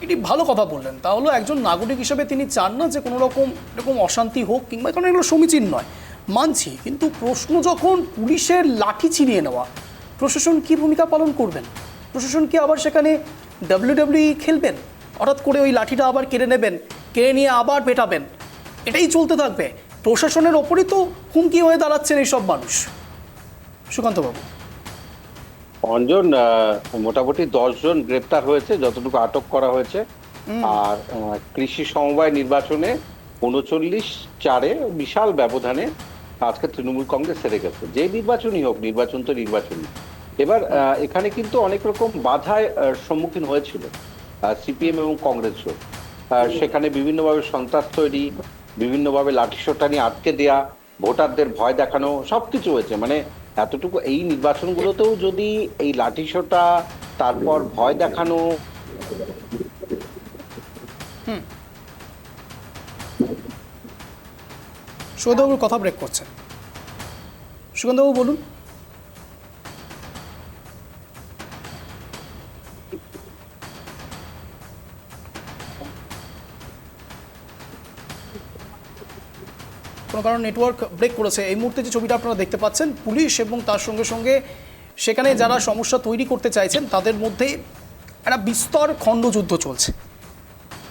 এটি ভালো কথা বললেন। তাহলে একজন নাগরিক হিসেবে তিনি চান না যে কোনো রকম এরকম অশান্তি হোক, কিংবা কারণ এগুলো সমীচীন নয়, মানছি। কিন্তু প্রশ্ন যখন পুলিশের লাঠি ছিনিয়ে নেওয়া, প্রশাসন কি ভূমিকা পালন করবেন? প্রশাসন কি আবার সেখানে WWE খেলবেন? হঠাৎ করে ওই লাঠিটা আবার কেড়ে নেবেন, কেড়ে নিয়ে আবার পেটাবেন, এটাই চলতে থাকবে? প্রশাসনের ওপরই তো হুমকি হয়ে দাঁড়াচ্ছেন এইসব মানুষ। সুকান্তবাবু, অঞ্জন, মোটামুটি 10 জন গ্রেপ্তার হয়েছে, যতটুকু আটক করা হয়েছে। আর কৃষি সমবায় নির্বাচনে 39-4 বিশাল ব্যবধানে আজকে তৃণমূল কংগ্রেস হেরে গেছে। যে নির্বাচনই হোক, নির্বাচন তো নির্বাচনই। এবার এখানে কিন্তু অনেক রকম বাধায় সম্মুখীন হয়েছিল সিপিএম এবং কংগ্রেসও। সেখানে বিভিন্নভাবে সন্ত্রাস তৈরি, বিভিন্নভাবে লাঠিসোঁটা আটকে দেয়া, ভোটারদের ভয় দেখানো, সবকিছু হয়েছে। মানে এতটুকু এই নির্বাচনগুলোতেও যদি এই লাঠিসোঁটা, তারপর ভয় দেখানো, সুকান্তবাবুর কথা ব্রেক করছে। সুকান্তবাবু বলুন। কোনো কারণ নেটওয়ার্ক ব্রেক করেছে। এই মুহূর্তে যে ছবিটা আপনারা দেখতে পাচ্ছেন, পুলিশ এবং তার সঙ্গে সঙ্গে সেখানে যারা সমস্যা তৈরি করতে চাইছেন তাদের মধ্যে একটা বিস্তর খণ্ডযুদ্ধ চলছে,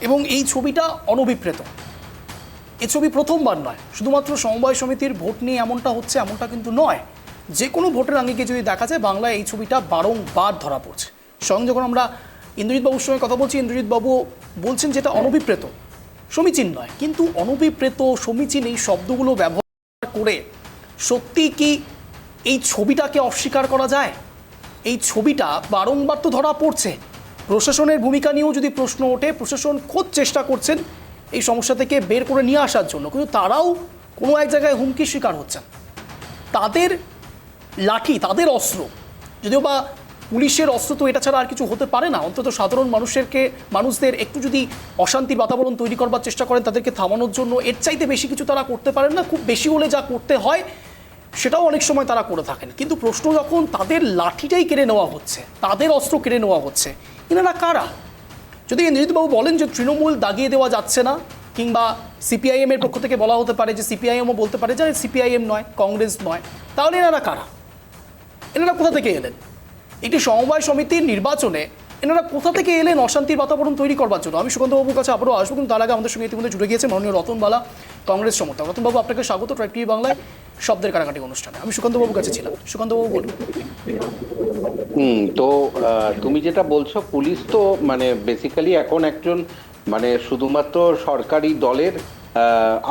এবং এই ছবিটা অনভিপ্রেত। এই ছবি প্রথমবার নয়, শুধুমাত্র সমবায় সমিতির ভোট নিয়ে এমনটা হচ্ছে এমনটা কিন্তু নয়। যে কোনো ভোটের আঙ্গিকে যদি দেখা যায়, বাংলায় এই ছবিটা বারংবার ধরা পড়ছে। স্বয়ং যখন আমরা ইন্দ্রজিৎবাবুর সঙ্গে কথা বলছি, ইন্দ্রজিৎবাবু বলছেন যেটা অনভিপ্রেত, সমীচীন নয়। কিন্তু অনভিপ্রেত, সমীচীন এই শব্দগুলো ব্যবহার করে সত্যি কি এই ছবিটাকে অস্বীকার করা যায়? এই ছবিটা বারংবার তো ধরা পড়ছে। প্রশাসনের ভূমিকা নিয়েও যদি প্রশ্ন ওঠে, প্রশাসন খোদ চেষ্টা করছেন এই সমস্যা থেকে বের করে নিয়ে আসার জন্য, কিন্তু তারাও কোনো এক জায়গায় হুমকির শিকার হচ্ছেন। তাদের লাঠি, তাদের অস্ত্র, যদিও বা পুলিশের অস্ত্র তো এটা ছাড়া আর কিছু হতে পারে না। অন্তত সাধারণ মানুষদের একটু যদি অশান্তির বাতাবরণ তৈরি করবার চেষ্টা করেন, তাদেরকে থামানোর জন্য এর চাইতে বেশি কিছু তারা করতে পারেন না। খুব বেশি হলে যা করতে হয় সেটাও অনেক সময় তারা করে থাকেন। কিন্তু প্রশ্ন যখন তাদের লাঠিটাই কেড়ে নেওয়া হচ্ছে, তাদের অস্ত্র কেড়ে নেওয়া হচ্ছে, এনারা কারা? যদি ইন্দ্রজিৎবাবু বলেন যে তৃণমূল দাগিয়ে দেওয়া যাচ্ছে না, কিংবা সিপিআইএমের পক্ষ থেকে বলা হতে পারে যে সিপিআইএমও বলতে পারে যে সিপিআইএম নয়, কংগ্রেস নয়, তাহলে এনারা কারা? এনারা কোথা থেকে এলেন? একটি সমবায় সমিতির নির্বাচনে এনারা কোথা থেকে এলেন অশান্তির বাতাবরণ তৈরি করবার জন্য? আমি সুকান্তবাবুর কাছে আবারও আসবো, কিন্তু তার আগে আমাদের সঙ্গে ইতিমধ্যে জুড়ে গিয়েছে মাননীয় রতনবালা, কংগ্রেস সমর্থক। রতনবাবু, আপনাকে স্বাগত ট্রাইব টিভি বাংলায় শব্দের কাটাকাটি অনুষ্ঠানে। আমি সুকান্তবাবুর কাছে ছিলাম। সুকান্তবাবু বলুন। তো তুমি যেটা বলছো, পুলিশ তো মানে বেসিক্যালি এখন একজন মানে শুধুমাত্র সরকারি দলের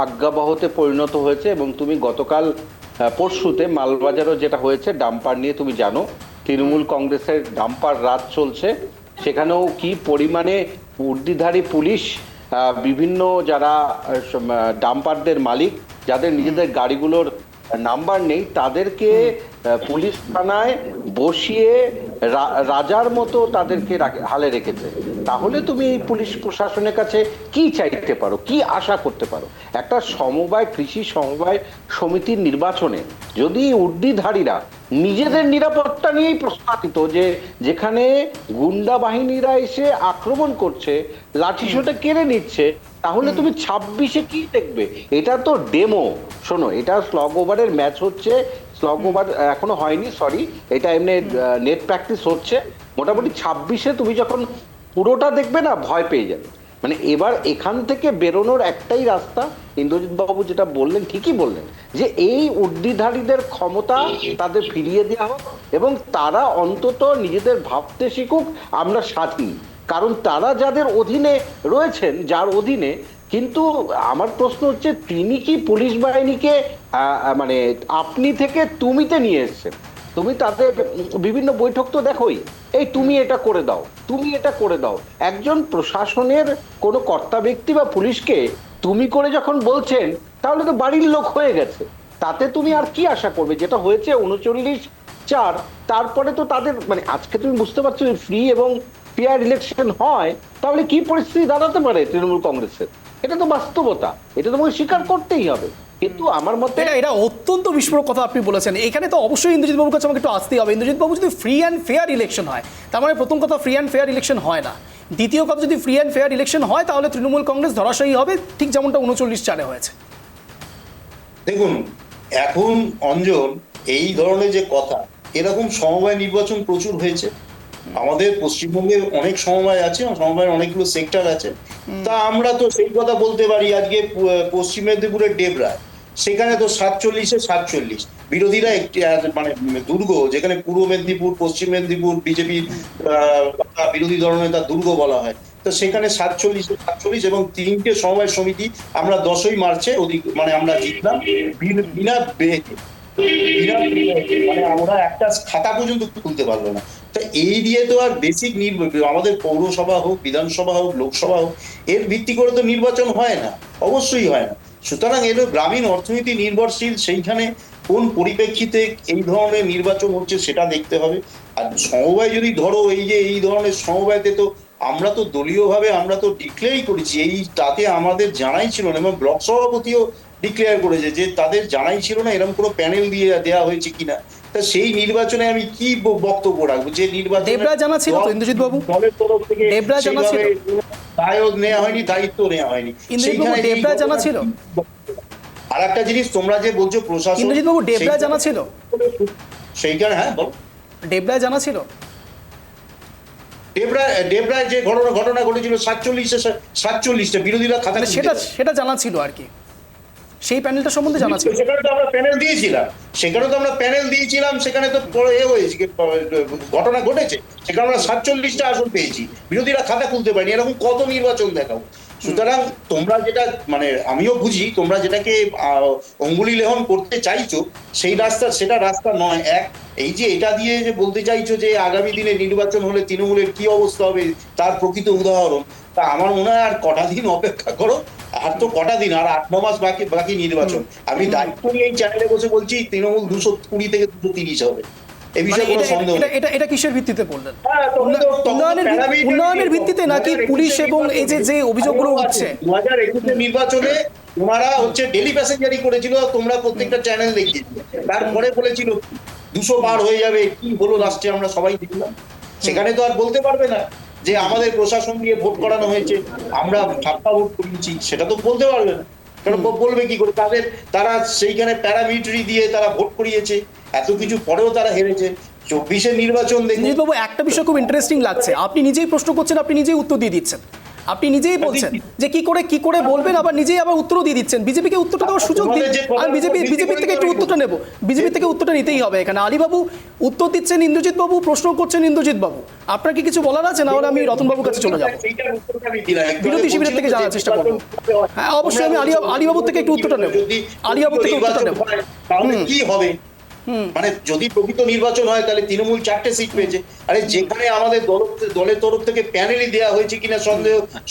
আজ্ঞাবহতে পরিণত হয়েছে। এবং তুমি গতকাল পরশুতে মালবাজারও যেটা হয়েছে ডাম্পার নিয়ে, তুমি জানো তৃণমূল কংগ্রেসের ডাম্পার রাজ চলছে। সেখানেও কি পরিমাণে উর্দিধারী পুলিশ বিভিন্ন যারা ডাম্পারদের মালিক, যাদের নিজেদের গাড়িগুলোর নাম্বার নেই, তাদেরকে পুলিশ থানায় বসিয়ে রাজার মতো তাদেরকে হালে রেখেছে। তাহলে তুমি এই পুলিশ প্রশাসনের কাছে কি চাইতে পারো, কি আশা করতে পারো? একটা সমবায়, কৃষি সমবায় সমিতির নির্বাচনে যদি উর্দিধারীরা নিজেদের নিরাপত্তা নিয়েই প্রশ্নাতীত, যে যেখানে গুন্ডা বাহিনীরা এসে আক্রমণ করছে, লাঠিসোঁটা কেড়ে নিচ্ছে, তাহলে তুমি 26-এ কি দেখবে? এটা তো ডেমো। শোনো, এটা স্লগ ওভারের ম্যাচ হচ্ছে, স্লগ ওভার এখনো হয়নি, সরি, এটা এমনি নেট প্র্যাকটিস হচ্ছে। মোটামুটি 26-এ তুমি যখন পুরোটা দেখবে না, ভয় পেয়ে যাবে। মানে এবার এখান থেকে বেরোনোর একটাই রাস্তা, ইন্দ্রজিৎ বাবু যেটা বললেন ঠিকই বললেন, যে এই উর্দিধারীদের ক্ষমতা তাদের ফিরিয়ে দেওয়া হোক এবং তারা অন্তত নিজেদের ভাবতে শিখুক আমরা স্বাধীন। কারণ তারা যাদের অধীনে রয়েছেন, যার অধীনে, কিন্তু আমার প্রশ্ন হচ্ছে তিনি কি পুলিশ বাহিনীকে মানে আপনি থেকে তুমিতে নিয়ে এসছেন? তুমি তাদের বিভিন্ন বৈঠক তো দেখোই, এই তুমি এটা করে দাও, তুমি এটা করে দাও। একজন প্রশাসনের কোনো কর্তা ব্যক্তি বা পুলিশকে তুমি করে যখন বলছেন, তাহলে তো বাড়ির লোক হয়ে গেছে, তাতে তুমি আর কি আশা করবে? যেটা হয়েছে 39-4, তারপরে তো তাদের মানে আজকে তুমি বুঝতে পারছো ফ্রি এবং ফেয়ার ইলেকশন হয়, তাহলে কি পরিস্থিতি দাঁড়াতে পারে তৃণমূল কংগ্রেসের? এটা তো বাস্তবতা, এটা তোমাকে স্বীকার করতেই হবে। কিন্তু আমার মতে এটা অত্যন্ত বিস্ফোরক কথা আপনি বলেছেন। এখানে তো অবশ্যই ইন্দ্রজিৎ বাবুর কাছে আমাকে একটু আসতেই হবে। ইন্দ্রজিৎ বাবু, যদি ফ্রি অ্যান্ড ফেয়ার ইলেকশন হয়, তার মানে প্রথম কথা ফ্রি অ্যান্ড ফেয়ার ইলেকশন হয় না। দ্বিতীয় কথা, যদি ফ্রি অ্যান্ড ফেয়ার ইলেকশন হয় তাহলে তৃণমূল কংগ্রেস ধরাশায়ী হবে, ঠিক যেমনটা 39-4 হয়েছে। দেখুন, এখন অঞ্জন এই ধরনের যে কথা, এরকম সমবায় নির্বাচন প্রচুর হয়েছে আমাদের পশ্চিমবঙ্গে, অনেক সমবায় আছে, সমবায়ের অনেকগুলো সেক্টর আছে। তা আমরা তো সেই কথা বলতে পারি, আজকে পশ্চিম মেদিনীপুরের ডেবরায়, সেখানে তো 47-47 বিরোধীরা একটি মানে দুর্গ, যেখানে পূর্ব মেদিনীপুর, পশ্চিম মেদিনীপুর বিজেপি বিরোধী দলনেতা দুর্গ বলা হয়, তো সেখানে 47-47 এবং 3টে সমবায় সমিতি আমরা 10ই মার্চে মানে আমরা জিতলাম বিনা মানে আমরা একটা খাতা পর্যন্ত খুলতে পারলো না। তা এই দিয়ে তো আর বেসিক আমাদের পৌরসভা হোক, বিধানসভা হোক, লোকসভা হোক, এর ভিত্তি করে তো নির্বাচন হয় না, অবশ্যই হয় না। সুতরাং এর গ্রামীণ অর্থনীতি নির্ভরশীল, সেইখানে কোন পরিপ্রেক্ষিতে এই ধরনের নির্বাচন হচ্ছে সেটা দেখতে হবে। আর সমবায় যদি ধরো, এই ধরনের সমবায়তে তো আমরা তো দলীয়ভাবে আমরা তো ডিক্লেয়ারই করেছি, এই তাতে আমাদের জানাই ছিল না, এবং ব্লক সভাপতিও ডিক্লেয়ার করেছে যে তাদের জানাই ছিল না এরকম কোনো প্যানেল দিয়ে দেওয়া হয়েছে কিনা। তা সেই নির্বাচনে আমি কি বক্তব্য রাখবো? যে নির্বাচন দেবরা জানা ছিল তো ইন্দ্রজিৎ বাবু? দলের তরফ থেকে দেবরা জানা ছিল? দায়ও নেওয়া হয়নি, দায়িত্ব নেওয়া হয়নি। ইন্দ্রজিৎ বাবু, দেবরা জানা ছিল? আর একটা জিনিস তোমরা যে বলছো প্রশাসন, ইন্দ্রজিৎ বাবু, ডেবরা জানা ছিল? সেইখানে হ্যাঁ বল, ডেবরা জানা ছিল? ডেবরায় যে ঘটনা ঘটেছিল 47-47 বিরোধীরা খাতা মানে সেটা জানা ছিল আর কি, সেই প্যানেলটা সম্বন্ধে জানা ছিল? সেখানে তো আমরা প্যানেল দিয়েছিলাম, সেখানে তো হয়েছে, ঘটনা ঘটেছে, সেখানে আমরা 47টা আসন পেয়েছি, বিরোধীরা খাতা খুলতে পারেনি। এরকম কত নির্বাচন দেখাবো? সুতরাং তোমরা যেটা মানে আমিও বুঝি তোমরা যেটাকে অঙ্গুলি লেহন করতে চাইছো, সেটা রাস্তা নয়। এই যে এটা দিয়ে যে বলতে চাইছো যে আগামী দিনে নির্বাচন হলে তৃণমূলের কি অবস্থা হবে, তার প্রকৃত উদাহরণ। তা আমার মনে হয় আর কটা দিন অপেক্ষা করো, আর তো কটা দিন, আর 8-9 মাস বাকি নির্বাচন। আমি দায়িত্ব নিয়ে এই চ্যানেলে বসে বলছি তৃণমূল 220 থেকে 230 হবে, এই বিষয়ে কোনো সন্দেহ নেই। এটা কিসের ভিত্তিতে বললেন? হ্যাঁ, উন্নয়নের ভিত্তিতে নাকি পুলিশ এবং এই যে অভিযোগগুলো উঠছে? 2021 নির্বাচনে ওনারা হচ্ছে ডেলি প্যাসেঞ্জারি করেছিল, তোমরা প্রত্যেকটা চ্যানেল দেখিয়েছিলে, তারপরে বলেছিল 200 পার হয়ে যাবে, কি হলো লাস্টে আমরা সবাই দেখলাম। সেখানে তো আর বলতে পারবে না যে আমাদের প্রশাসন দিয়ে ভোট করানো হয়েছে, আমরা ঠাপ্পা ভোট করিয়েছি, সেটা তো বলতে পারবে না। কারণ বলবে কি করে? তারা সেইখানে প্যারামিলিটারি দিয়ে তারা ভোট করিয়েছে, এত কিছু পরেও তারা হেরেছে। 24-এর নির্বাচন দেখুন বাবু, একটা বিষয় খুব ইন্টারেস্টিং লাগছে, আপনি নিজেই প্রশ্ন করছেন, আপনি নিজেই উত্তর দিয়ে দিচ্ছেন, আপনি নিজেই বলছেন যে কি করে বলবেন, আবার নিজেই আবার উত্তরও দিয়ে দিচ্ছেন। বিজেপিকে উত্তরটা দেওয়ার সুযোগ দিন, আর বিজেপির থেকে একটু উত্তরটা নেব, বিজেপি থেকে উত্তরটা নিতেই হবে। এখানে আলীবাবু উত্তর দিচ্ছেন, ইন্দ্রজিৎ বাবু প্রশ্ন করছেন, ইন্দ্রজিৎ বাবু আপনার কি কিছু বলার আছে? না হলে আমি রতন বাবুর কাছে চলে যাবো, বিরোধী শিবিরের থেকে জানার চেষ্টা করবো। হ্যাঁ অবশ্যই, আমি আলীবাবুর থেকে একটু উত্তরটা নেব, আলীবাবুর থেকে উত্তরটা নেব। তাহলে কি হবে? মানে যদি প্রকৃত নির্বাচন হয় তাহলে তৃণমূল 4টে সিট পেয়েছে, আরে যেখানে আমাদের দলের তরফ থেকে প্যানেলই দেওয়া হয়েছে কিনা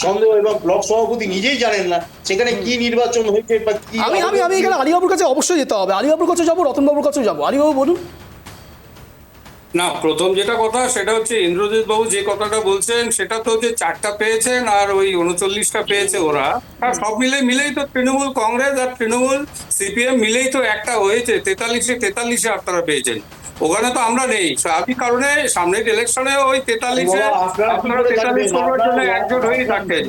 সন্দেহ এবং ব্লক সভাপতি নিজেই জানেন না সেখানে কি নির্বাচন হয়েছে বা কি। আমি এখানে আলীবাবুর কাছে অবশ্যই যেতে হবে, আলীবাবুর কাছে যাবো, রতনবাবুর কাছেও যাবো। আলীবাবু বলুন। না, প্রথম যেটা কথা সেটা হচ্ছে ইন্দ্রজিৎ বাবু যে কথাটা বলছেন সেটা তো যে 4টা পেয়েছেন আর ওই 39টা পেয়েছে ওরা, আর সব মিলেই তো তৃণমূল কংগ্রেস আর তৃণমূল সিপিএম মিলেই তো একটা হয়েছে, 43-43 আপনারা পেয়েছেন। ওখানে তো আমরা নেই, স্বাভাবিক কারণে সামনের ইলেকশনে ওই 43-এ আপনারা 43 করার জন্য একজোট হয়েই থাকতেন।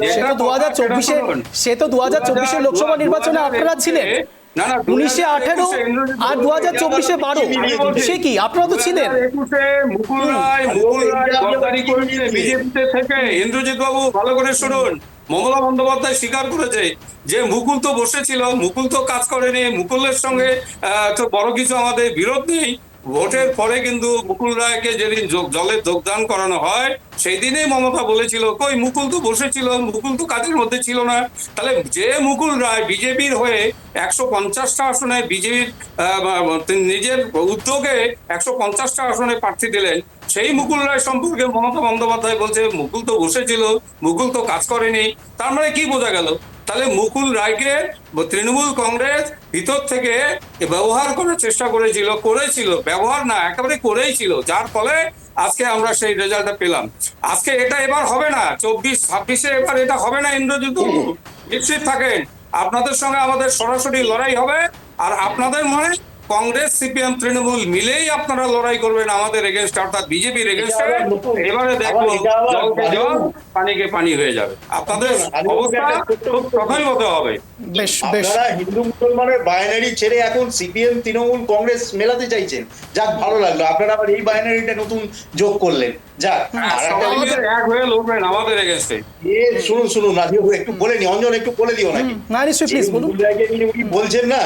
সে তো 2024 লোকসভা নির্বাচনে আপনারা ছিলেন, 1918 আর 2024-এ 12, সে কি আপনারা তো ছিলেন। মুকুল রায় বিজেপিতে থেকে, ইন্দ্রজিৎ বাবু ভালো করে শুনুন, মমতা বন্দ্যোপাধ্যায় স্বীকার করেছে যে মুকুল তো বসেছিল, মুকুল তো কাজ করেনি, মুকুলের সঙ্গে তো বড় কিছু আমাদের বিরোধ নেই। ভোটের পরে কিন্তু মুকুল রায়কে যেদিন জলে যোগদান করানো হয় সেই দিনেই মমতা বলেছিল কই মুকুল তো বসেছিল, মুকুল তো কাজের মধ্যে ছিল না। তাহলে যে মুকুল রায় বিজেপির হয়ে 150টা আসনে বিজেপির নিজের উদ্যোগে 150টা আসনে প্রার্থী দিলেন, সেই মুকুল রায় সম্পর্কে মমতা বন্দ্যোপাধ্যায় বলছে মুকুল তো বসেছিল, মুকুল তো কাজ করেনি। তার মানে কি বোঝা গেল? তাহলে মুকুল রায়কে তৃণমূল কংগ্রেস ভিতর থেকে ব্যবহার করার চেষ্টা করেছিল, ব্যবহার না একেবারে করেইছিল, যার ফলে আজকে আমরা সেই রেজাল্টটা পেলাম। আজকে এটা এবার হবে না, 24-26-এ এবার এটা হবে না। ইন্দ্রজিৎ বাবু নিশ্চিত থাকেন, আপনাদের সঙ্গে আমাদের সরাসরি লড়াই হবে। আর আপনাদের মনে কংগ্রেস, সিপিএম, তৃণমূল মিলেই আপনারা লড়াই করবেন আমাদের এগেনস্ট, অর্থাৎ বিজেপির এগেনস্টে। এবারে দেখবো জলকে জল, পানিকে পানি হয়ে যাবে। আপনাদের অবস্থা খুব প্রধানত হবে। বেশ বেশ, আপনারা হিন্দু মুসলমানের বাইনারি ছেড়ে এখন সিপিএম, তৃণমূল, কংগ্রেস মেলাতে চাইছেন। যাক, ভালো লাগলো, আপনারা আবার এই বাইনারিটা নতুন যোগ করলেন। যাক, আর একটা আমাদের এক হয়ে লড়বেন আমাদের এগেনস্টে। শুনুন রাজীব, একটু বলে নি, অঞ্জন একটু বলে দিও নাকি। না নিশ্চয়ই, প্লিজ বলুন। মুকুল রায়কে নিয়ে উনি বলছেন না,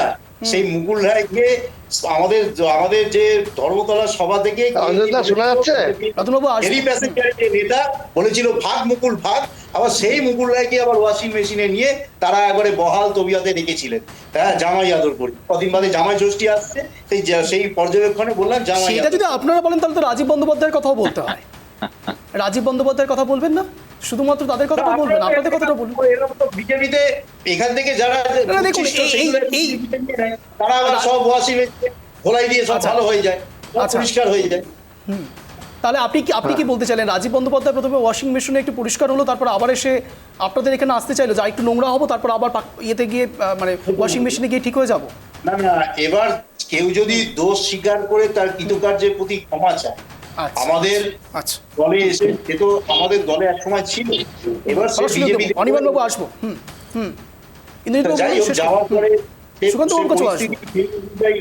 সেই মুকুল রায়কে আমাদের যে ধর্মতলা সভা থেকে শোনা যাচ্ছে? রতনবাবু আসুন। হেলি প্যাসেঞ্জারের যে নেতা বলেছিল ভাগ মুকুল ভাগ, আবার সেই মুকুল রায়কে আবার ওয়াশিং মেশিনে নিয়ে তারা একবারে বহাল তবিয়াতে রেখেছিলেন। হ্যাঁ, জামাই আদর করি, কদিন বাদে জামাই ষষ্ঠী আসছে, সেই পর্যবেক্ষণে বললাম জামাই সেটা যদি আপনারা বলেন তাহলে তো রাজীব বন্দ্যোপাধ্যায়ের কথাও বলতে হয়। রাজীব বন্দ্যোপাধ্যায়ের কথা বলবেন না? শুধুমাত্র তাদের কথাটা বলবেন, আপনাদের কথাটা বলুন। বিজেপিতে এখান থেকে যারা না, দেখুন, তারা আবার সব ওয়াশিং মেশিনে ধোলাই দিয়ে সব ভালো হয়ে যায়, আচ্ছা। পরিষ্কার হয়ে যায়। তাহলে আপনি কি বলতে চাইলেন রাজীব বন্দ্যোপাধ্যায় প্রথমে ওয়াশিং মেশিনে একটু পরিষ্কার হলো, তারপর আবার এসে আপনাদের এখানে আসতে চাইলো যা একটু নোংরা হবো, তারপর আবার ইয়েতে গিয়ে মানে ওয়াশিং মেশিনে গিয়ে ঠিক হয়ে যাবো? না, এবার কেউ যদি দোষ স্বীকার করে তার কৃতকার্যের প্রতি ক্ষমা চায়, আমাদের দলে এসে, সে তো আমাদের দলে এক সময় ছিল, এবার সে বিজেপি অনির্বাণ বাবু আসবো। যাই হোক, যাওয়ার পরে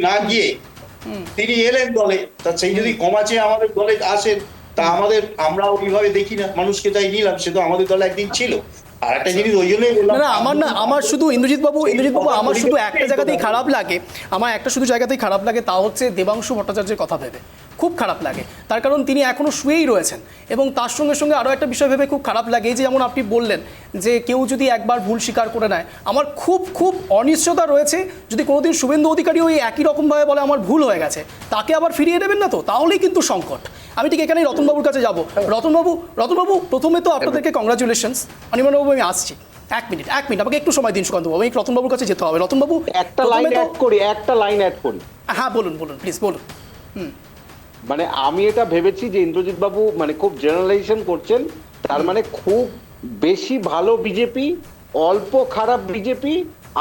না গিয়ে তিনি এলেন দলে, তা সেই যদি ক্ষমা চেয়ে আমাদের দলে আসেন, তা আমরা ওইভাবে দেখি না, মানুষকে তাই নিলাম, সে তো আমাদের দলে একদিন ছিল। আর একটা জিনিস ওই জন্যই বললাম, আমার শুধু ইন্দ্রজিৎ বাবু আমার শুধু একটা জায়গাতেই খারাপ লাগে, জায়গাতেই খারাপ লাগে, তা হচ্ছে দেবাংশু ভট্টাচার্যের কথা ভেবে খুব খারাপ লাগে। তার কারণ তিনি এখনো শুয়েই রয়েছেন, এবং তার সঙ্গে সঙ্গে আরও একটা বিষয় ভেবে খুব খারাপ লাগে, যে যেমন আপনি বললেন যে কেউ যদি একবার ভুল স্বীকার করে নেয়, আমার খুব খুব অনিশ্চয়তা রয়েছে যদি কোনোদিন শুভেন্দু অধিকারী ওই একই রকমভাবে বলে আমার ভুল হয়ে গেছে, তাকে আবার ফিরিয়ে দেবেন না তো, তাহলেই কিন্তু সংকট। আমি ঠিক এখানেই রতনবাবুর কাছে যাব। রতনবাবু প্রথমে তো আপনাদেরকে কংগ্রাচুলেশনস। অনির্বাণবাবু আমি আসছি, এক মিনিট আমাকে একটু সময় দিন সুকান্তবাবু, আমি রতনবাবুর কাছে যেতে হবে। রতনবাবু একটা লাইন অ্যাড করি। হ্যাঁ বলুন প্লিজ বলুন। মানে আমি এটা ভেবেছি যে ইন্দ্রজিৎ বাবু মানে খুব জেনারেলাইজেশন করছেন, তার মানে খুব বেশি ভালো বিজেপি, অল্প খারাপ বিজেপি,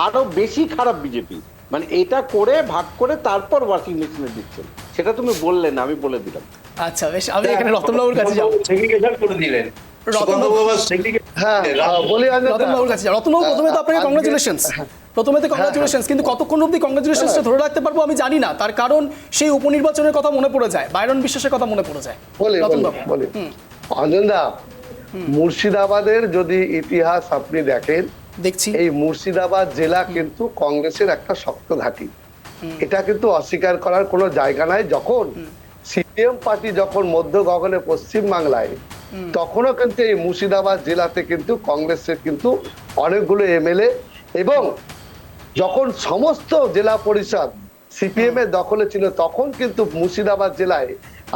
আরো বেশি খারাপ বিজেপি, মানে এটা করে ভাগ করে তারপর ওয়াশিং মেশিনে দিচ্ছেন। সেটা তুমি বললে না, আমি বলে দিলাম। আচ্ছা বেশ, আমি এখানে রতনবাবুর কাছে যাবো। রতনবাবুর কাছে যাবো। রতনবাবু প্রথমে তো আপনাকে কংগ্রাচুলেশনস, কিন্তু কতক্ষণ অবধি কংগ্রাচুলেশনসটা ধরে রাখতে পারবো আমি জানি না, তার কারণ সেই উপনির্বাচনের কথা মনে পড়ে যায়, বাইরন বিশ্বাসের কথা মনে পড়ে যায়। বলি অঞ্জনদা, মুর্শিদাবাদের যদি ইতিহাস আপনি দেখেন, দেখছি এই মুর্শিদাবাদ জেলা কিন্তু কংগ্রেসের একটা শক্ত ঘাঁটি, এটা কিন্তু অস্বীকার করার কোনো জায়গা নাই। যখন সিপিএম পার্টি যখন মধ্য গগনে পশ্চিম বাংলায়, তখনও কিন্তু এই মুর্শিদাবাদ জেলাতে কিন্তু কংগ্রেসের কিন্তু অনেকগুলো এমএলএ, এবং যখন সমস্ত জেলা পরিষদ সিপিএম এর দখলে ছিল, তখন কিন্তু মুর্শিদাবাদ জেলায়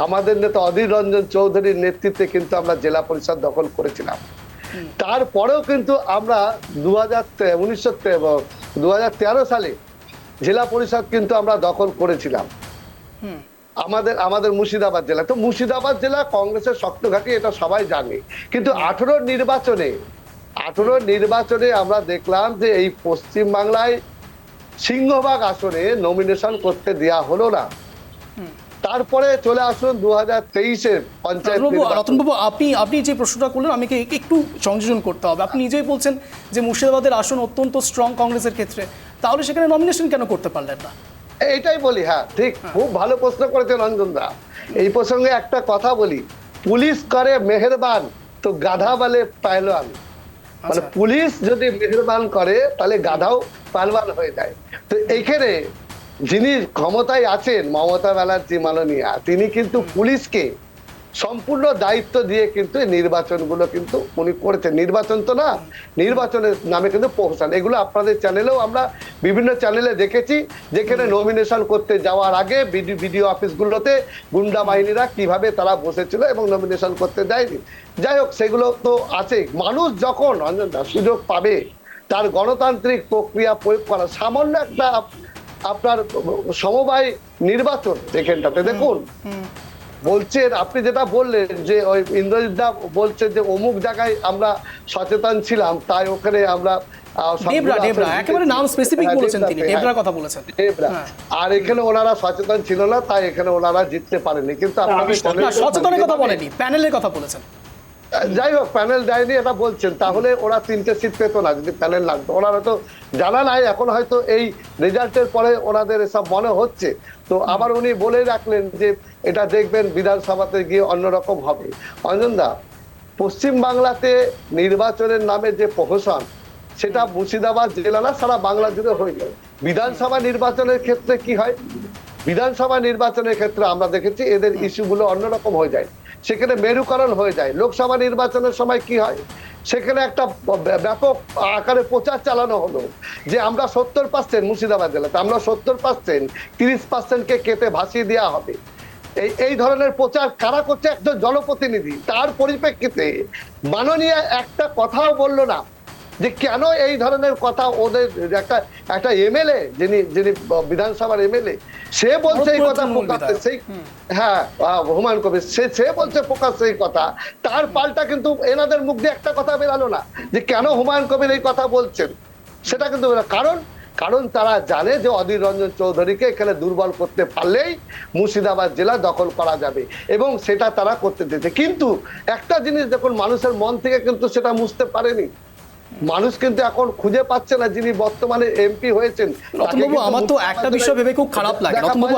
আমাদের নেতা অধীর রঞ্জন চৌধুরীর নেতৃত্বে কিন্তু আমরা জেলা পরিষদ দখল করেছিলাম। তারপরেও কিন্তু আমরা 2013 সালে জেলা পরিষদ কিন্তু আমরা দখল করেছিলাম আমাদের মুর্শিদাবাদ জেলা। তো মুর্শিদাবাদ জেলা কংগ্রেসের শক্ত ঘাঁটি, এটা সবাই জানে। কিন্তু 18 নির্বাচনে আমরা দেখলাম যে এই পশ্চিম বাংলায় সিংহভাগ আসনে নমিনেশন করতে দেয়া হলো না। তারপরে চলে আসুন 2023-এর পঞ্চায়েত। রতনবাবু, আপনি যে প্রশ্নটা করলেন আমাকে একটু সংযোজন করতে হবে। আপনি নিজেই বলছেন যে মুর্শিদাবাদের আসন অত্যন্ত স্ট্রং কংগ্রেসের ক্ষেত্রে, তাহলে সেখানে নমিনেশন কেন করতে পারলেন না? এইটাই বলি। হ্যাঁ ঠিক, খুব ভালো প্রশ্ন করেছেন রঞ্জনদা। এই প্রসঙ্গে একটা কথা বলি, পুলিশ করে মেহেরবান তো গাধা বলে পাহলওয়ান। মানে পুলিশ যদি মেহেরবান করে তাহলে গাধাও পালবান হয়ে যায়। তো এইখানে যিনি ক্ষমতায় আছেন মমতা ব্যানার্জি মাননীয়া, তিনি কিন্তু পুলিশকে সম্পূর্ণ দায়িত্ব দিয়ে কিন্তু এই নির্বাচনগুলো কিন্তু উনি করেছেন। নির্বাচন তো না, নির্বাচনের নামে কিন্তু প্রহসন। এগুলো আপনাদের চ্যানেলেও আমরা বিভিন্ন চ্যানেলে দেখেছি, যেখানে নমিনেশন করতে যাওয়ার আগে বিডিও অফিসগুলোতে গুন্ডা বাহিনীরা কিভাবে তারা বসেছিল এবং নমিনেশন করতে দেয়নি। যাই হোক, সেগুলো তো আছে। মানুষ যখন সুযোগ পাবে তার গণতান্ত্রিক প্রক্রিয়া প্রয়োগ করা, সামান্য একটা আপনার সমবায় নির্বাচন যেখানটাতে দেখুন বলছেন, আপনি যেটা বললেন যে ওই ইন্দ্রজিৎ দা বলছেন যে অমুক জায়গায় আমরা সচেতন ছিলাম, তাই ওখানে আমরা একেবারে নাম স্পেসিফিক বলেছেন তিনি, ডেবরার কথা বলেছেন। আর এখানে ওনারা সচেতন ছিল না, তাই এখানে ওনারা জিততে পারেনি। কিন্তু সচেতনের কথা বলেনি, প্যানেলের কথা বলেছেন। যাই হোক, প্যানেল দেয়নি এটা বলছেন, তাহলে ওরা 3টে সিট পেতো না যদি প্যানেল লাগতো। ওনারা তো জানা নাই, এখন হয়তো এই রেজাল্টের পরে ওনাদের এসব মনে হচ্ছে। তো আবার উনি বলে রাখলেন যে এটা দেখবেন বিধানসভাতে গিয়ে অন্যরকম হবে। অঞ্জনদা, পশ্চিম বাংলাতে নির্বাচনের নামে যে প্রহসন, সেটা মুর্শিদাবাদ জেলা না সারা বাংলা জুড়ে হয়ে যায়। বিধানসভা নির্বাচনের ক্ষেত্রে কি হয়, বিধানসভা নির্বাচনের ক্ষেত্রে আমরা দেখেছি এদের ইস্যুগুলো অন্যরকম হয়ে যায়, সেখানে মেরুকরণ হয়ে যায়। লোকসভা নির্বাচনের সময় কি হয়, সেখানে একটা ব্যাপক আকারে প্রচার চালানো হলো যে আমরা 70% মুর্শিদাবাদ জেলাতে আমরা 70%, 30%কে কেটে ভাসিয়ে দেওয়া হবে। এই ধরনের প্রচার কারা করছে? একজন জনপ্রতিনিধি। তার পরিপ্রেক্ষিতে মাননীয় একটা কথাও বললো না যে কেন এই ধরনের কথা ওদের একটা এমএলএ যিনি বিধানসভার এমএলএ, সে বলছে এই কথা প্রকাশ্যে, সেই হ্যাঁ হুমায়ুন কবির সে বলছে প্রকাশ্যে এই কথা, তার পাল্টা কিন্তু এনাদের মুখ দিয়ে একটা কথা বেরালো না যে কেন হুমায়ুন কবির এই কথা বলছেন, সেটা কিন্তু কারণ তারা জানে যে অধীর রঞ্জন চৌধুরীকে এখানে দুর্বল করতে পারলেই মুর্শিদাবাদ জেলা দখল করা যাবে, এবং সেটা তারা করতে দিতে। কিন্তু একটা জিনিস দেখুন, মানুষের মন থেকে কিন্তু সেটা মুছতে পারেনি। মানুষ কিন্তু এখন খুঁজে পাচ্ছে না যিনি বর্তমানে এমপি হয়েছেন। রতনবাবু, আমার তো একটা বিষয় ভেবে খুব খারাপ লাগে। রতনবাবু,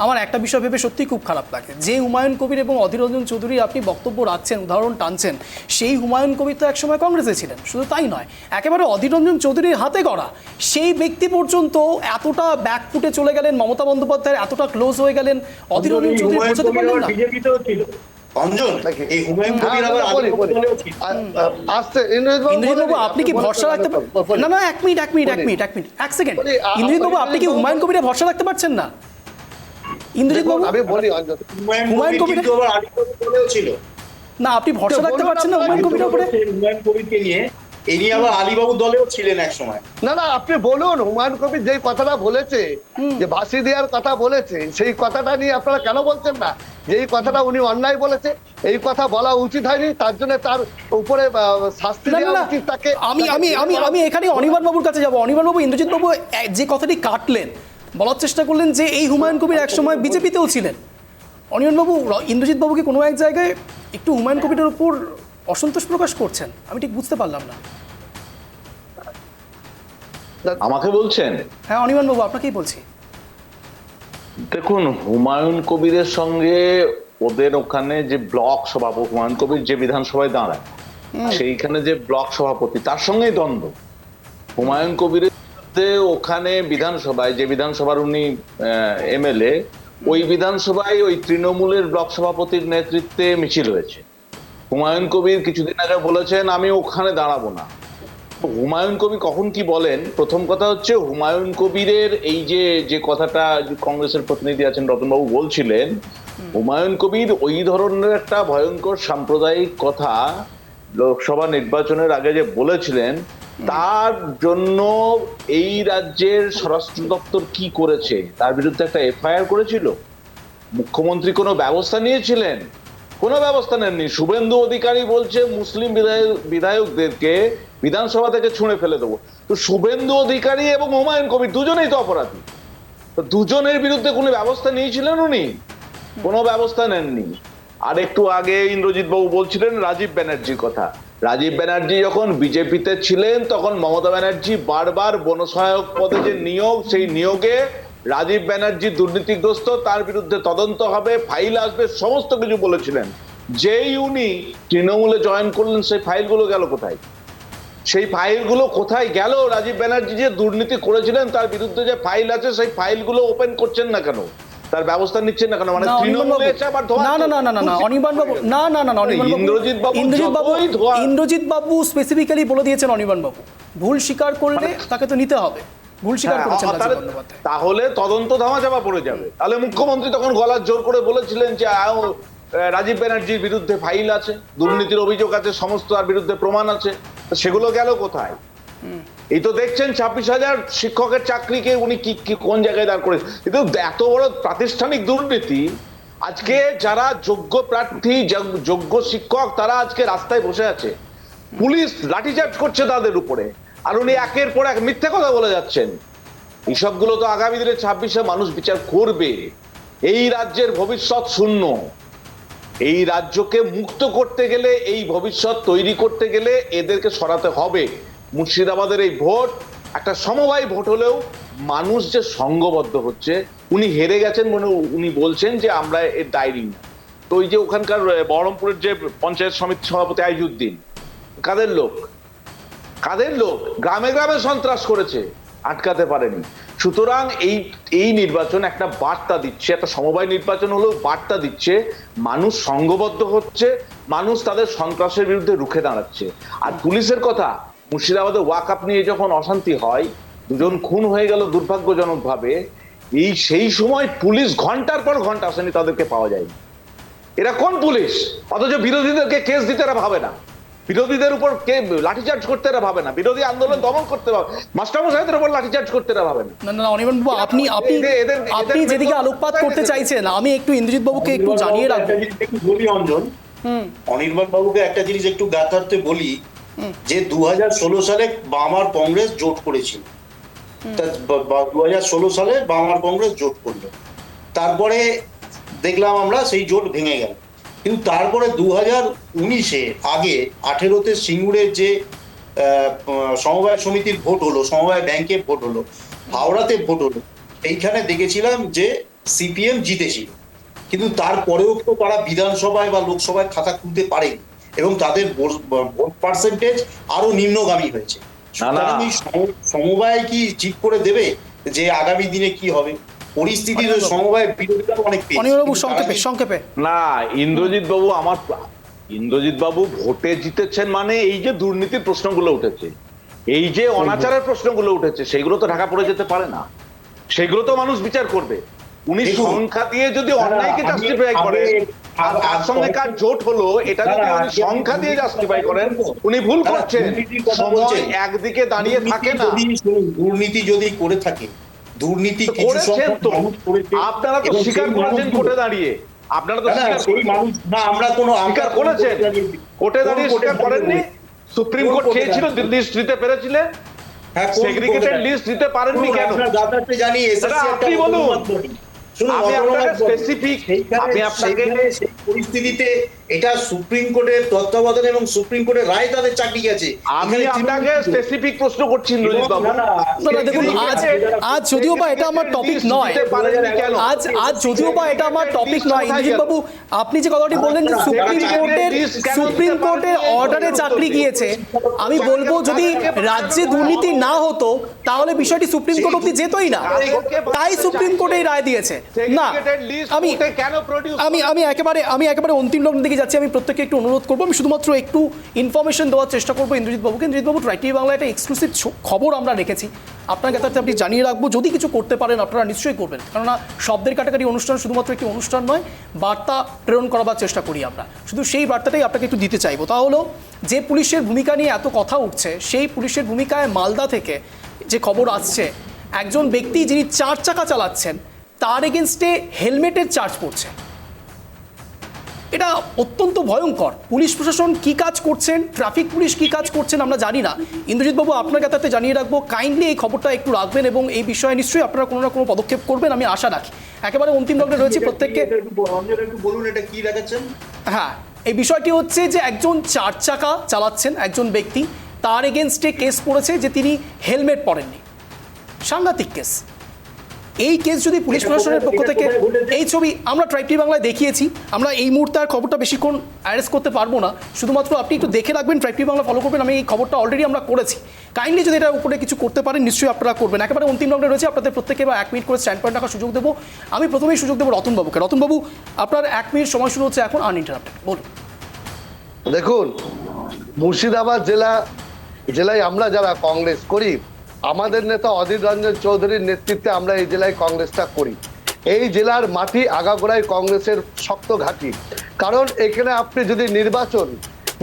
আমার একটা বিষয় ভেবে সত্যি খুব খারাপ লাগে যে হুমায়ুন কবির এবং অধীর রঞ্জন চৌধুরী আপনি বক্তব্য রাখছেন, উদাহরণ টানছেন, সেই হুমায়ুন কবির তো একসময় কংগ্রেসে ছিলেন। শুধু তাই নয়, একেবারে অধীর রঞ্জন চৌধুরীর হাতে গড়া সেই ব্যক্তি পর্যন্ত এতটা ব্যাকফুটে চলে গেলেন, মমতা বন্দ্যোপাধ্যায়ের এতটা ক্লোজ হয়ে গেলেন, অধীর রঞ্জন চৌধুরী বোঝাতে পারলেন না। ইন্দ্রজিৎবাবু, আপনি কি ভরসা রাখতে পারছেন না? এক মিনিট, এক সেকেন্ড। ইন্দ্রজিৎবাবু, আপনি কি হুমায়ুন কবিরে ভরসা রাখতে পারছেন না? ইন্দ্রজিৎবাবু, আমি বলি হুমায়ুন কবির না, আপনি ভরসা রাখতে পারছেন না হুমায়ুন কবিরের উপরে? হুমায়ুন কবিরকে নিয়ে ইনি আবার আলীবাবু দলেও ছিলেন এক সময়। না, আপনি বলুন, হুমায়ুন কবির যেই কথাটা বলেছে, যে ভাসি দেওয়ার কথা বলেছে, সেই কথাটা নিয়ে আপনারা কেন বলছেন না যে এই কথাটা উনি অন্যায় বলেছে, এই কথা বলা উচিত হয়নি, তার জন্য তার উপরে শাস্তি দেওয়া উচিত তাকে। আমি এখানে অনির্বাণ বাবুর কাছে যাবো। অনির্বাণ বাবু, ইন্দ্রজিৎ বাবু যে কথাটি কাটলেন, বলার চেষ্টা করলেন যে এই হুমায়ুন কবির একসময় বিজেপিতেও ছিলেন। অনির্বাণ বাবু, ইন্দ্রজিৎ বাবুকে কোনো এক জায়গায় একটু হুমায়ুন কবিরের উপর অসন্তোষ প্রকাশ করছেন, আমি ঠিক বুঝতে পারলাম না। আমাকে বলছেন? হ্যাঁ অনির্বাণ বাবু, আপনাকেই বলছি। দেখুন, হুমায়ুন কবিরের সঙ্গে ওদের ওখানে যে ব্লক সভাপতি, হুমায়ুন কবির যে বিধানসভায় দাঁড়ায় সেইখানে যে ব্লক সভাপতি, তার সঙ্গেই দ্বন্দ্ব। হুমায়ুন কবিরের মধ্যে ওখানে বিধানসভায়, যে বিধানসভার উনি এমএলএ, ওই বিধানসভায় ওই তৃণমূলের ব্লক সভাপতির নেতৃত্বে মিছিল হয়েছে। হুমায়ুন কবির কিছুদিন আগে বলেছেন আমি ওখানে দাঁড়াবো না। হুমায়ুন কবির কখন কি বলেন, প্রথম কথা হচ্ছে হুমায়ুন কবিরের এই যে কথাটা কংগ্রেসের প্রতিনিধি আছেন রতনবাবু বলছিলেন, হুমায়ুন কবির ওই ধরনের একটা ভয়ঙ্কর সাম্প্রদায়িক কথা লোকসভা নির্বাচনের আগে যে বলেছিলেন, তার জন্য এই রাজ্যের স্বরাষ্ট্র দপ্তর কি করেছে, তার বিরুদ্ধে একটা এফআইআর করেছিল। মুখ্যমন্ত্রী কোনো ব্যবস্থা নিয়েছিলেন? কোনো ব্যবস্থা নেননি। শুভেন্দু অধিকারী বলছে মুসলিম বিধায়কদেরকে বিধানসভা থেকে ছুঁড়ে ফেলে দেবো। তো শুভেন্দু অধিকারী এবং হুমায়ুন কবির দুজনেই তো অপরাধী। তো দুজনের বিরুদ্ধে কোনো ব্যবস্থা নিয়েছিলেন উনি? কোনো ব্যবস্থা নেননি। আর একটু আগে ইন্দ্রজিৎ বাবু বলছিলেন রাজীব ব্যানার্জির কথা। রাজীব ব্যানার্জি যখন বিজেপিতে ছিলেন তখন মমতা ব্যানার্জি বারবার বনসহায়ক পদে যে নিয়োগ, সেই নিয়োগে রাজীব ব্যানার্জি দুর্নীতিগ্রস্ত, তার বিরুদ্ধে তদন্ত হবে, ফাইল আসবে, সমস্ত কিছু বলেছিলেন। যেই উনি তৃণমূলে জয়েন করলেন, সেই ফাইলগুলো গেল কোথায়? সেই ফাইলগুলো কোথায় গেল? রাজীব ব্যানার্জি যে দুর্নীতি করেছিলেন তার বিরুদ্ধে যে ফাইল আছে সেই ফাইলগুলো ওপেন করছেন না কেন? তার ব্যবস্থা নিচ্ছেন না কেন? মানে তৃণমূলে এসে আবার ধোয়া- না অনির্বাণ বাবু ইন্দ্রজিৎ বাবু স্পেসিফিক্যালি বলে দিয়েছেন অনির্বাণ বাবু ভুল স্বীকার করলে তাকে তো নিতে হবে। ভুল স্বীকার করেছেন রাজীব বন্দ্যোপাধ্যায়। তাহলে তদন্ত ধামাচাপা পড়ে যাবে। তাহলে মুখ্যমন্ত্রী তখন গলার জোর করে বলেছিলেন যে রাজীব ব্যানার্জির বিরুদ্ধে ফাইল আছে, দুর্নীতির অভিযোগ আছে, সমস্ত তার বিরুদ্ধে প্রমাণ আছে, তো সেগুলো গেল কোথায়? এই তো দেখছেন 26,000 শিক্ষকের চাকরিকে উনি কি কোন জায়গায় দাঁড় করে, কিন্তু এত বড় প্রাতিষ্ঠানিক দুর্নীতি। আজকে যারা যোগ্য প্রার্থী, যোগ্য শিক্ষক, তারা আজকে রাস্তায় বসে আছে, পুলিশ লাঠিচার্জ করছে তাদের উপরে, আর উনি একের পর এক মিথ্যে কথা বলে যাচ্ছেন। এইসবগুলো তো আগামী দিনে 26-এ মানুষ বিচার করবে। এই রাজ্যের ভবিষ্যৎ শূন্য। এই রাজ্যকে মুক্ত করতে গেলে, এই ভবিষ্যৎ তৈরি করতে গেলে এদেরকে সরাতে হবে। মুর্শিদাবাদের এই ভোট একটা সমবায় ভোট হলেও মানুষ যে সংঘবদ্ধ হচ্ছে, উনি হেরে গেছেন মনে উনি বলছেন যে আমরা এর দায়ী না। তো ওই যে ওখানকার বহরমপুরের যে পঞ্চায়েত সমিতি সভাপতি আইজুদ্দিন, কাদের লোক গ্রামে গ্রামে সন্ত্রাস করেছে, আটকাতে পারেনি। সুতরাং এই নির্বাচন একটা বার্তা দিচ্ছে, একটা সমবায় নির্বাচন হলেও বার্তা দিচ্ছে মানুষ সংঘবদ্ধ হচ্ছে, মানুষ তাদের সন্ত্রাসের বিরুদ্ধে রুখে দাঁড়াচ্ছে। আর পুলিশের কথা, মুর্শিদাবাদে ওয়াকআপ নিয়ে যখন অশান্তি হয়, দুজন খুন হয়ে গেল দুর্ভাগ্যজনক ভাবে, সেই সময় পুলিশ ঘন্টার পর ঘন্টা আসেনি, তাদেরকে পাওয়া যায়নি। এরা কোন পুলিশ? অথচ বিরোধীদেরকে কেস দিতে এরা ভাবে না, বিরোধীদের উপর লাঠিচার্জ করতে এরা ভাবে না, বিরোধী আন্দোলন দমন করতে ভাবে, মাস্টারমশাইদের উপর লাঠিচার্জ করতে এরা ভাবে না। না অনির্বাণ বাবু, আপনি যেদিকে আলোকপাত করতে চাইছেন, আমি একটু ইন্দ্রজিৎ বাবুকে একটু জানিয়ে রাখবো। বলি অঞ্জন, অনির্বাণ বাবুকে একটা জিনিস একটু জ্ঞাতার্থে বলি, যে 2016 সালে বাম আর কংগ্রেস জোট করেছিল। 2016 সালে বাম আর কংগ্রেস জোট করলো, তারপরে দেখলাম আমরা সেই জোট ভেঙে গেল। কিন্তু তারপরে 2019-এ আগে 18-তে সিঙ্গুরের যে সমবায় সমিতির ভোট হলো, সমবায় ব্যাংকে ভোট হলো, হাওড়াতে ভোট হলো, এইখানে দেখেছিলাম যে সিপিএম জিতেছিল। কিন্তু তারপরেও তো তারা বিধানসভায় বা লোকসভায় খাতা খুলতে পারেনি, এবং তাদের ভোট পার্সেন্টেজ আরো নিম্নগামী হয়েছে। সমবায় কি ঠিক করে দেবে যে আগামী দিনে কি হবে? পরিস্থিতি সমবায় বিরোধিতা অনেক সংক্ষেপে না। ইন্দ্রজিৎ বাবু ভোটে জিতেছেন মানে এই যে দুর্নীতির প্রশ্নগুলো উঠেছে, এই যে অনাচারের প্রশ্নগুলো উঠেছে, সেগুলো তো ঢাকা পড়ে যেতে পারে না, সেগুলো তো মানুষ বিচার করবে। উনি সংখ্যা দিয়ে যদি অন্যায়কে জাস্টিফাই করেন, আর তার সঙ্গে কার জোট হলো এটা যদি উনি সংখ্যা দিয়ে জাস্টিফাই করেন, উনি ভুল করছেন। সময় একদিকে দাঁড়িয়ে থাকে না। দুর্নীতি যদি করে থাকে, দুর্নীতি করেছেন তো, আপনারা তো স্বীকার করেছেন কোর্টে দাঁড়িয়ে, আপনারা তো আমরা কোনো স্বীকার করেছেন, কোর্টে দাঁড়িয়ে স্বীকার করেননি। সুপ্রিম কোর্ট চেয়েছিল লিস্ট দিতে পেরেছিলে, সেগ্রিগেটেড লিস্ট দিতে পারেননি কেন? জানি আপনি বলুন, পরিস্থিতিতে এটা সুপ্রিম কোর্টের তত্ত্বাবধান এবং সুপ্রিম কোর্টের রায় তাদের চাকরি গেছে। আমি আপনাকে স্পেসিফিক প্রশ্ন করছি ইন্দ্রজিৎ বাবু। দেখুন, আজ যদিও বা এটা আমার টপিক নয়, আজ যদিও বা এটা আমার টপিক নয়, ইন্দ্রজিৎ বাবু আপনি যে কথাটি বললেন যে সুপ্রিম কোর্টের অর্ডারে চাকরি গিয়েছে, আমি বলবো যদি রাজ্যে দুর্নীতি না হতো তাহলে বিষয়টি সুপ্রিম কোর্ট অব্দি যেতই না, তাই সুপ্রিম কোর্ট এই রায় দিয়েছে। না, আমি একেবারে অন্তিম লগ্ন দিকে যাচ্ছি। আমি প্রত্যেককে একটু অনুরোধ করবো, আমি শুধুমাত্র একটু ইনফরমেশন দেওয়ার চেষ্টা করবো ইন্দ্রজিৎ বাবুকে। ইন্দ্রজিৎ বাবু, ট্রাই টিভি বাংলা একটা এক্সক্লুসিভ খবর আমরা রেখেছি, আপনার কাছে আপনি জানিয়ে রাখবো, যদি কিছু করতে পারেন আপনারা নিশ্চয়ই করবেন, কেননা শব্দের কাটাকাটি অনুষ্ঠান শুধুমাত্র একটি অনুষ্ঠান নয়, বার্তা প্রেরণ করাবার চেষ্টা করি আমরা। শুধু সেই বার্তাটাই আপনাকে একটু দিতে চাইবো, তা হলো যে পুলিশের ভূমিকা নিয়ে এত কথা উঠছে, সেই পুলিশের ভূমিকায় মালদা থেকে যে খবর আসছে, একজন ব্যক্তি যিনি 4 চাকা চালাচ্ছেন তার এগেনস্টে হেলমেটের চার্জ পড়ছে। এটা অত্যন্ত ভয়ঙ্কর। পুলিশ প্রশাসন কি কাজ করছেন, ট্রাফিক পুলিশ কি কাজ করছেন আমরা জানি না। ইন্দ্রজিৎ বাবু, আপনার কাছে জানিয়ে রাখবো, কাইন্ডলি এই খবরটা একটু রাখবেন এবং এই বিষয়ে নিশ্চয়ই আপনারা কোনো না কোনো পদক্ষেপ করবেন, আমি আশা রাখি। একেবারে অন্তিম লগ্নে রয়েছে প্রত্যেককে। বলুন এটা কি দেখাচ্ছেন? হ্যাঁ, এই বিষয়টি হচ্ছে যে একজন 4 চাকা চালাচ্ছেন একজন ব্যক্তি, তার এগেনস্টে কেস পড়েছে যে তিনি হেলমেট পরেননি। সাংঘাতিক কেস। এই কেস যদি পুলিশ প্রশাসনের পক্ষ থেকে, এই ছবি আমরা ট্রাইব টিভি বাংলায় দেখিয়েছি, আমরা এই মুহূর্তে আর খবরটা বেশিক্ষণ অ্যারেস্ট করতে পারবো না, শুধুমাত্র আপনি একটু দেখে রাখবেন, ট্রাইব টিভি বাংলা ফলো করবেন। আমি এই খবরটা অলরেডি আমরা করেছি, কাইন্ডলি যদি এটার উপরে কিছু করতে পারেন নিশ্চয়ই আপনারা করবেন। একেবারে অন্তিম রাউন্ডে রয়েছে, আপনাদের প্রত্যেকে বা 1 মিনিট করে স্ট্যান্ড পয়েন্ট রাখার সুযোগ দেবো। আমি প্রথমেই সুযোগ দেবো রতনবাবুকে। রতনবাবু, আপনার 1 মিনিট সময় শুরু হচ্ছে এখন, আনইন্টারাপ্টেড, বলুন। দেখুন, মুর্শিদাবাদ জেলায় আমরা যারা কংগ্রেস করি, আমাদের নেতা অধীর রঞ্জন চৌধুরীর নেতৃত্বে আমরা এই জেলায় কংগ্রেসটা করি। এই জেলার মাটি আগাগোড়ায় কংগ্রেসের শক্ত ঘাঁটি। কারণ এখানে আপনি যদি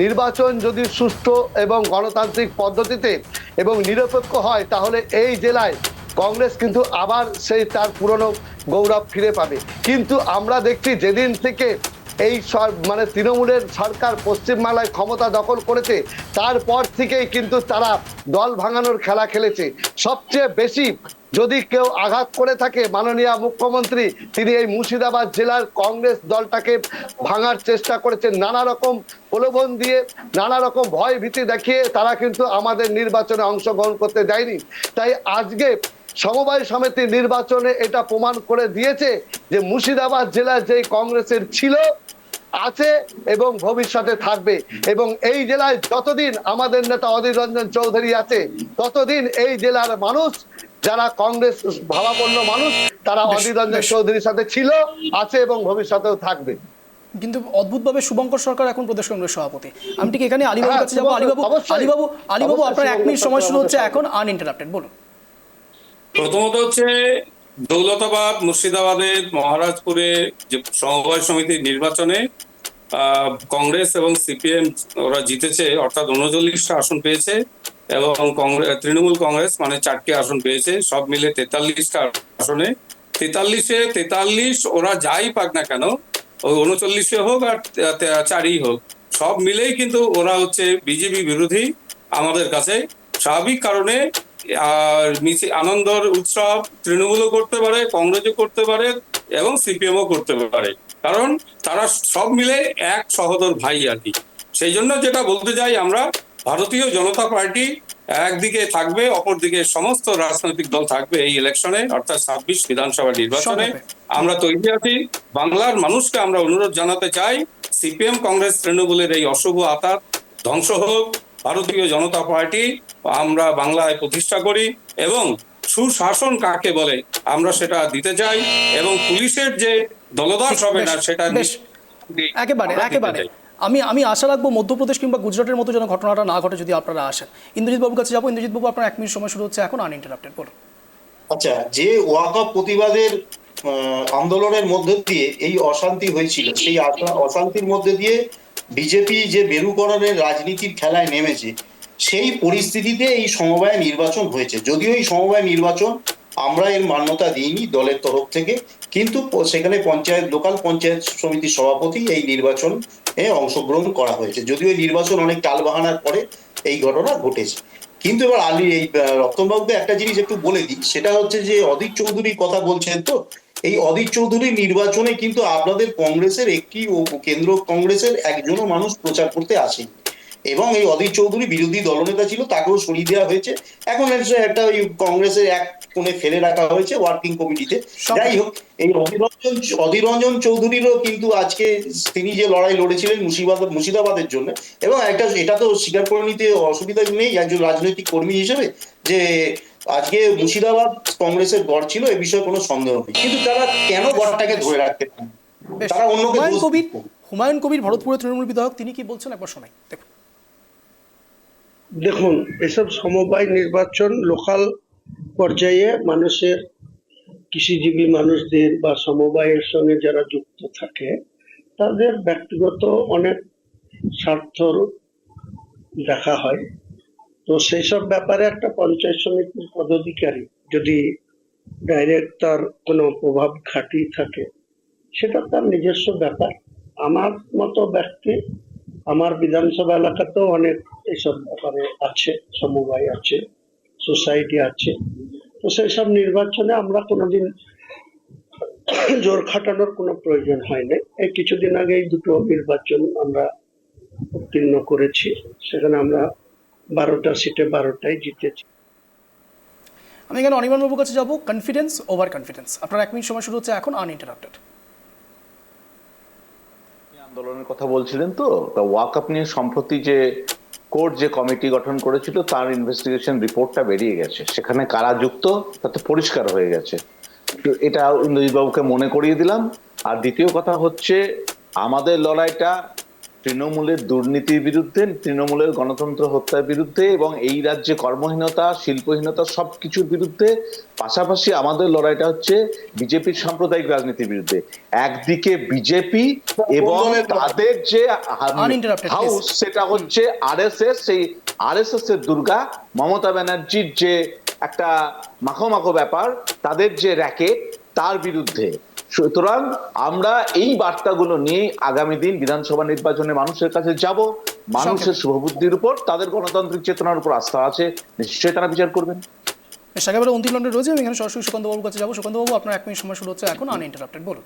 নির্বাচন যদি সুষ্ঠু এবং গণতান্ত্রিক পদ্ধতিতে এবং নিরপেক্ষ হয়, তাহলে এই জেলায় কংগ্রেস কিন্তু আবার সেই তার পুরনো গৌরব ফিরে পাবে। কিন্তু আমরা দেখছি যেদিন থেকে এই মানে তৃণমূলের সরকার পশ্চিমবাংলায় ক্ষমতা দখল করেছে, তারপর থেকেই কিন্তু তারা দল ভাঙানোর খেলা খেলেছে। সবচেয়ে বেশি যদি কেউ আঘাত করে থাকে মাননীয় মুখ্যমন্ত্রী, তিনি এই মুর্শিদাবাদ জেলার কংগ্রেস দলটাকে ভাঙার চেষ্টা করেছেন। নানা রকম প্রলোভন দিয়ে, নানা রকম ভয় ভীতি দেখিয়ে তারা কিন্তু আমাদের নির্বাচনে অংশগ্রহণ করতে দেয়নি। তাই আজকে সমবায় সমিতি নির্বাচনে এটা প্রমাণ করে দিয়েছে যে মুর্শিদাবাদ জেলায় যে কংগ্রেসের ছিল, আছে এবং ভবিষ্যতে থাকবে। এবং এই জেলায় যতদিন আমাদের নেতা অধীর রঞ্জন চৌধুরী আছে, ততদিন এই জেলার মানুষ যারা কংগ্রেস ভাবাপন্ন মানুষ, তারা অধীর রঞ্জন চৌধুরীর সাথে ছিল, আছে এবং ভবিষ্যতেও থাকবে। কিন্তু অদ্ভুতভাবে শুভঙ্কর সরকার এখন প্রদেশ কংগ্রেস সভাপতি। আমি ঠিক এখানে আলিবাবুর কাছে যাবো। আলিবাবু, আপনার 1 মিনিট সময় শুরু হচ্ছে এখন, আনইন্টারাপ্টেড, বলুন। প্রথমত হচ্ছে দৌলতাবাদ, মুর্শিদাবাদের মহারাজপুরে যে সমবায় সমিতির নির্বাচনে কংগ্রেস এবং সিপিএম ওরা জিতেছে, অর্থাৎ 39টা আসন পেয়েছে এবং তৃণমূল কংগ্রেস মানে 4টি আসন পেয়েছে, সব মিলে 43টা আসনে 43 ওরা যাই পাক না কেন, ওই 39 হোক আর 4ই হোক, সব মিলেই কিন্তু ওরা হচ্ছে বিজেপি বিরোধী আমাদের কাছে। স্বাভাবিক কারণে আর আনন্দর উৎসব তৃণমূলও করতে পারে, কংগ্রেসও করতে পারে এবং সিপিএমও করতে পারে, কারণ তারা সব মিলে এক সহোদর ভাই আর কি। সেই জন্য যেটা বলতে চাই, আমরা ভারতীয় জনতা পার্টি একদিকে থাকবে, অপরদিকে সমস্ত রাজনৈতিক দল থাকবে এই ইলেকশনে, অর্থাৎ 26 বিধানসভা নির্বাচনে। আমরা তৈরি আছি। বাংলার মানুষকে আমরা অনুরোধ জানাতে চাই, সিপিএম কংগ্রেস তৃণমূলের এই অশুভ আতাত ধ্বংস হোক, ভারতীয় জনতা পার্টি আমরা বাংলায় প্রতিষ্ঠা করি এবং সুশাসন কাকে বলে আমরা সেটা দিতে চাই, এবং পুলিশের যে দলদাস হবে না সেটা একেবারে আমি আশা রাখবো মধ্যপ্রদেশ কিংবা গুজরাটের মতো যেন ঘটনাটা না ঘটে যদি আপনারা আসেন। ইন্দ্রজিৎ বাবুর কাছে যাবো। ইন্দ্রজিৎ বাবু, আপনার 1 মিনিট সময় শুরু হচ্ছে এখন, আনইন্টারাপ্টেড, বলুন। আচ্ছা, যে ওয়াকআপ প্রতিবাদের আন্দোলনের মধ্যে দিয়ে এই অশান্তি হয়েছিল, সেই অশান্তির মধ্যে দিয়ে বিজেপি যে মেরুকরণের রাজনীতির খেলায় নেমেছে, সেই পরিস্থিতিতে এই সমবায় নির্বাচন হয়েছে। যদিও এই সমবায় নির্বাচন আমরা এর মান্যতা দিইনি দলের তরফ থেকে, কিন্তু সেখানে লোকাল পঞ্চায়েত সমিতির সভাপতি এই নির্বাচনে অংশগ্রহণ করা হয়েছে। যদিও এই নির্বাচন অনেক টালবাহানার পরে এই ঘটনা ঘটেছে। কিন্তু এবার এই রতনবাবুকে একটা জিনিস একটু বলে দিই, সেটা হচ্ছে যে অধীর চৌধুরীর কথা বলছেন, তো এই অধীর চৌধুরীর নির্বাচনে কিন্তু আপনাদের কংগ্রেসের কেন্দ্র কংগ্রেসের একজনও মানুষ প্রচার করতে আসেনি, এবং এই অধীর চৌধুরী বিরোধী দলনেতা ছিল, তাকেও সরিয়ে দেওয়া হয়েছে। এখন একটা ওই কংগ্রেসের এক কোণে ফেলে রাখা হয়েছে ওয়ার্কিং কমিটিতে। যাই হোক, এই অধীর রঞ্জন চৌধুরীরও কিন্তু আজকে তিনি যে লড়াই লড়েছিলেন মুর্শিদাবাদের জন্য, এবং এটা তো স্বীকার করে নিতে অসুবিধা নেই একজন রাজনৈতিক কর্মী হিসেবে, যে আজকে মুর্শিদাবাদ কংগ্রেসের গড় ছিল, এ বিষয়ে কোনো সন্দেহ নেই। কিন্তু তারা কেন গড়টাকে ধরে রাখতে পারে? তারা অন্যকে হুমায়ুন কবির, ভরতপুরের তৃণমূল বিধায়ক, তিনি কি বলছেন একবার শোনাই। দেখুন, এসব সমবায় নির্বাচন লোকাল পর্যায়ে মানুষের, কৃষিজীবী মানুষদের বা সমবায়ের সঙ্গে যারা যুক্ত থাকে তাদের ব্যক্তিগত অনেক স্বার্থ দেখা হয়। তো সেই সব ব্যাপারে একটা পঞ্চায়েত সমিতির পদাধিকারী যদি ডাইরেক্ট তার কোনো প্রভাব খাটিয়ে থাকে, সেটা তার নিজস্ব ব্যাপার। আমার মতো ব্যক্তি, আমার বিধানসভা এলাকাতেও অনেক এইসব ব্যাপারে আছে, সমবায় আছে, সোসাইটি আছে। তো সেই সব নির্বাচনে আমরা কোনোদিন জোর খাটানোর কোনো প্রয়োজন হয়নি। এই কিছুদিন আগে এই দুটো নির্বাচন আমরা উত্তীর্ণ করেছি, সেখানে আমরা 12টা সিটে 12টাই জিতেছি। আমি এখানে অনির্বাণবাবুর কাছে যাবো। কনফিডেন্স ওভার কনফিডেন্স, আপনার 1 মিনিট সময় শুরু হচ্ছে এখন, আনইন্টারাপ্টেড। আন্দোলনের কথা বলছিলেন তো, তা ওয়াকআপ নিয়ে সম্প্রতি যে কোর্ট যে কমিটি গঠন করেছিল তার ইনভেস্টিগেশন রিপোর্টটা বেরিয়ে গেছে, সেখানে কারা যুক্ত তাতে পরিষ্কার হয়ে গেছে। তো এটা ইন্দ্রজিৎ বাবুকে মনে করিয়ে দিলাম। আর দ্বিতীয় কথা হচ্ছে, আমাদের লড়াইটা তৃণমূলের দুর্নীতির বিরুদ্ধে, তৃণমূলের গণতন্ত্র হত্যার বিরুদ্ধে এবং এই রাজ্যে কর্মহীনতা, শিল্পহীনতা সবকিছুর বিরুদ্ধে। পাশাপাশি আমাদের লড়াইটা হচ্ছে বিজেপির সাম্প্রদায়িক রাজনীতির বিরুদ্ধে। একদিকে বিজেপি এবং তাদের যে হাউস, সেটা হচ্ছে আরএসএস, সেই আরএসএস এর দুর্গা মমতা ব্যানার্জির যে একটা মাখো ব্যাপার, তাদের যে র্যাকেট, তার বিরুদ্ধে। সুতরাং আমরা এই বার্তাগুলো নিয়ে আগামী দিন বিধানসভা নির্বাচনে মানুষের কাছে যাব। মানুষের শুভবুদ্ধির উপর, তাদের গণতান্ত্রিক চেতনার উপর আস্থা আছে, নিশ্চয়ই তারা বিচার করবেন। একেবারে অন্তিম রাউন্ডে রয়েছে, আমি এখানে সরাসরি সুকান্ত বাবুর কাছে যাবো। সুকান্ত বাবু, আপনার 1 মিনিট সময় শুরু হচ্ছে এখন, আনইন্টারাপ্টেড, বলুন।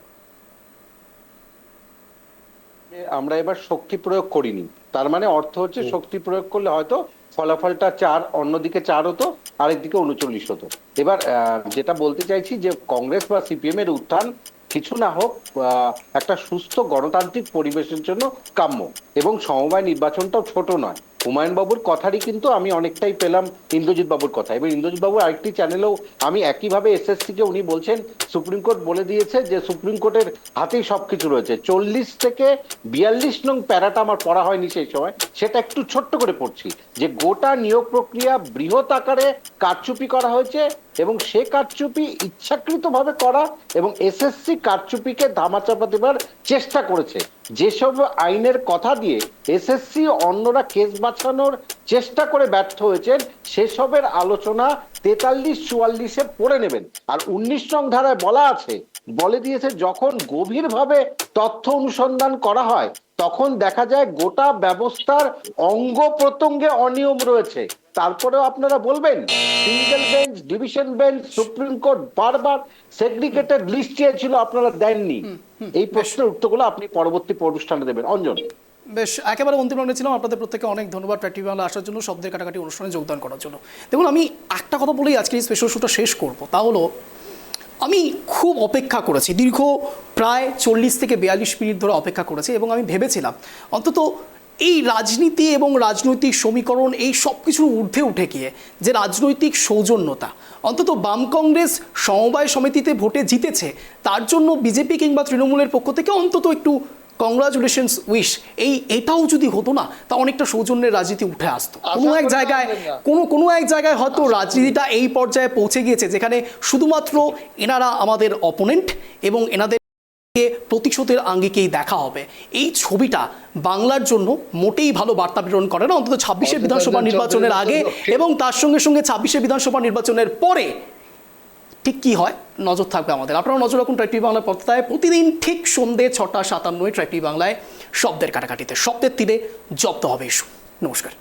আমরা এবার শক্তি প্রয়োগ করিনি, তার মানে অর্থ হচ্ছে শক্তি প্রয়োগ করলে হয়তো ফলাফলটা 4, অন্যদিকে 4 হতো, আরেকদিকে 39 হতো। এবার যেটা বলতে চাইছি যে কংগ্রেস বা সিপিএম এর উত্থান কিছু না হোক একটা সুস্থ গণতান্ত্রিক পরিবেশের জন্য কাম্য, এবং সমবায় নির্বাচনটাও ছোট নয়। হুমায়ুন বাবুর কথারই কিন্তু আমি অনেকটাই পেলাম ইন্দ্রজিৎ বাবুর কথা। এবার ইন্দ্রজিৎ বাবুর আরেকটি চ্যানেলেও আমি একইভাবে এসএসসি কে উনি বলছেন সুপ্রিম কোর্ট বলে দিয়েছে যে সুপ্রিম কোর্টের হাতেই সবকিছু রয়েছে। 40 থেকে 42 নং প্যারাটা আমার পড়া হয়নি সেই সময়, সেটা একটু ছোট্ট করে পড়ছি, যে গোটা নিয়োগ প্রক্রিয়া বৃহৎ আকারে কারচুপি করা হয়েছে এবং সে কারচুপি ইচ্ছাকৃতভাবে করা, এবং এসএসসি কারচুপিকে ধামাচাপা দেবার চেষ্টা করেছে। যেসব আইনের কথা দিয়ে এসএসসি অন্যরা কেস বাঁচানোর চেষ্টা করে ব্যর্থ হয়েছেন, সেসবের আলোচনা 43-44-এ পড়ে নেবেন। আর 19 নং ধারায় বলা আছে, বলে দিয়েছে যখন গভীরভাবে তথ্য অনুসন্ধান করা হয় তখন দেখা যায় গোটা ব্যবস্থার অঙ্গ প্রত্যঙ্গে অনিয়ম রয়েছে। তারপরেও আপনারা বলবেন single bench, division bench, supreme court বারবার সেগ্রিগেটেড লিস্ট চেয়েছিল, আপনারা দেননি। এই প্রশ্নের উত্তরগুলো আপনি পরবর্তী অনুষ্ঠানে দেবেন। অঞ্জন, বেশ, একেবারে অন্তিম রাউন্ডে ছিলাম। আপনাদের প্রত্যেককে অনেক ধন্যবাদ ট্র্যাক টিভি বাংলা আসার জন্য, শব্দের কাটাকাটি অনুষ্ঠানে যোগদান করার জন্য। দেখুন, আমি একটা কথা বলেই আজকে এই স্পেশাল শোটা শেষ করব, তা হলো আমি খুব অপেক্ষা করেছি, দীর্ঘ প্রায় 40 থেকে 42 মিনিট ধরে অপেক্ষা করেছি, এবং আমি ভেবেছিলাম অন্তত এই রাজনীতি এবং রাজনৈতিক সমীকরণ এই সব কিছুর ঊর্ধ্বে উঠে গিয়ে যে রাজনৈতিক সৌজন্যতা, অন্তত বাম কংগ্রেস সমবায় সমিতিতে ভোটে জিতেছে, তার জন্য বিজেপি কিংবা তৃণমূলের পক্ষ থেকে অন্তত একটু কংগ্রাচুলেশনস উইশ, এটাও যদি হতো না, তা অনেকটা সৌজন্যের রাজনীতি উঠে আসতো। কোনো এক জায়গায় হয়তো রাজনীতিটা এই পর্যায়ে পৌঁছে গিয়েছে যেখানে শুধুমাত্র এনারা আমাদের অপোনেন্ট এবং এনাদের প্রতিশোধের আঙ্গিকেই দেখা হবে। এই ছবিটা বাংলার জন্য মোটেই ভালো বার্তা প্রেরণ করে না, অন্তত 26শে বিধানসভা নির্বাচনের আগে এবং তার সঙ্গে সঙ্গে 26শে বিধানসভা নির্বাচনের পরে ঠিক কি হয় নজর থাকবে আমাদের। আপনারা নজর রাখুন ট্র্যাক টিভি বাংলার পর্দায়, প্রতিদিন ঠিক সন্ধ্যে 6টা 57 ট্র্যাক টিভি বাংলায় শব্দের কাটাকাটিতে, শব্দের তীরে জব্দ হবে ইস্যু। নমস্কার।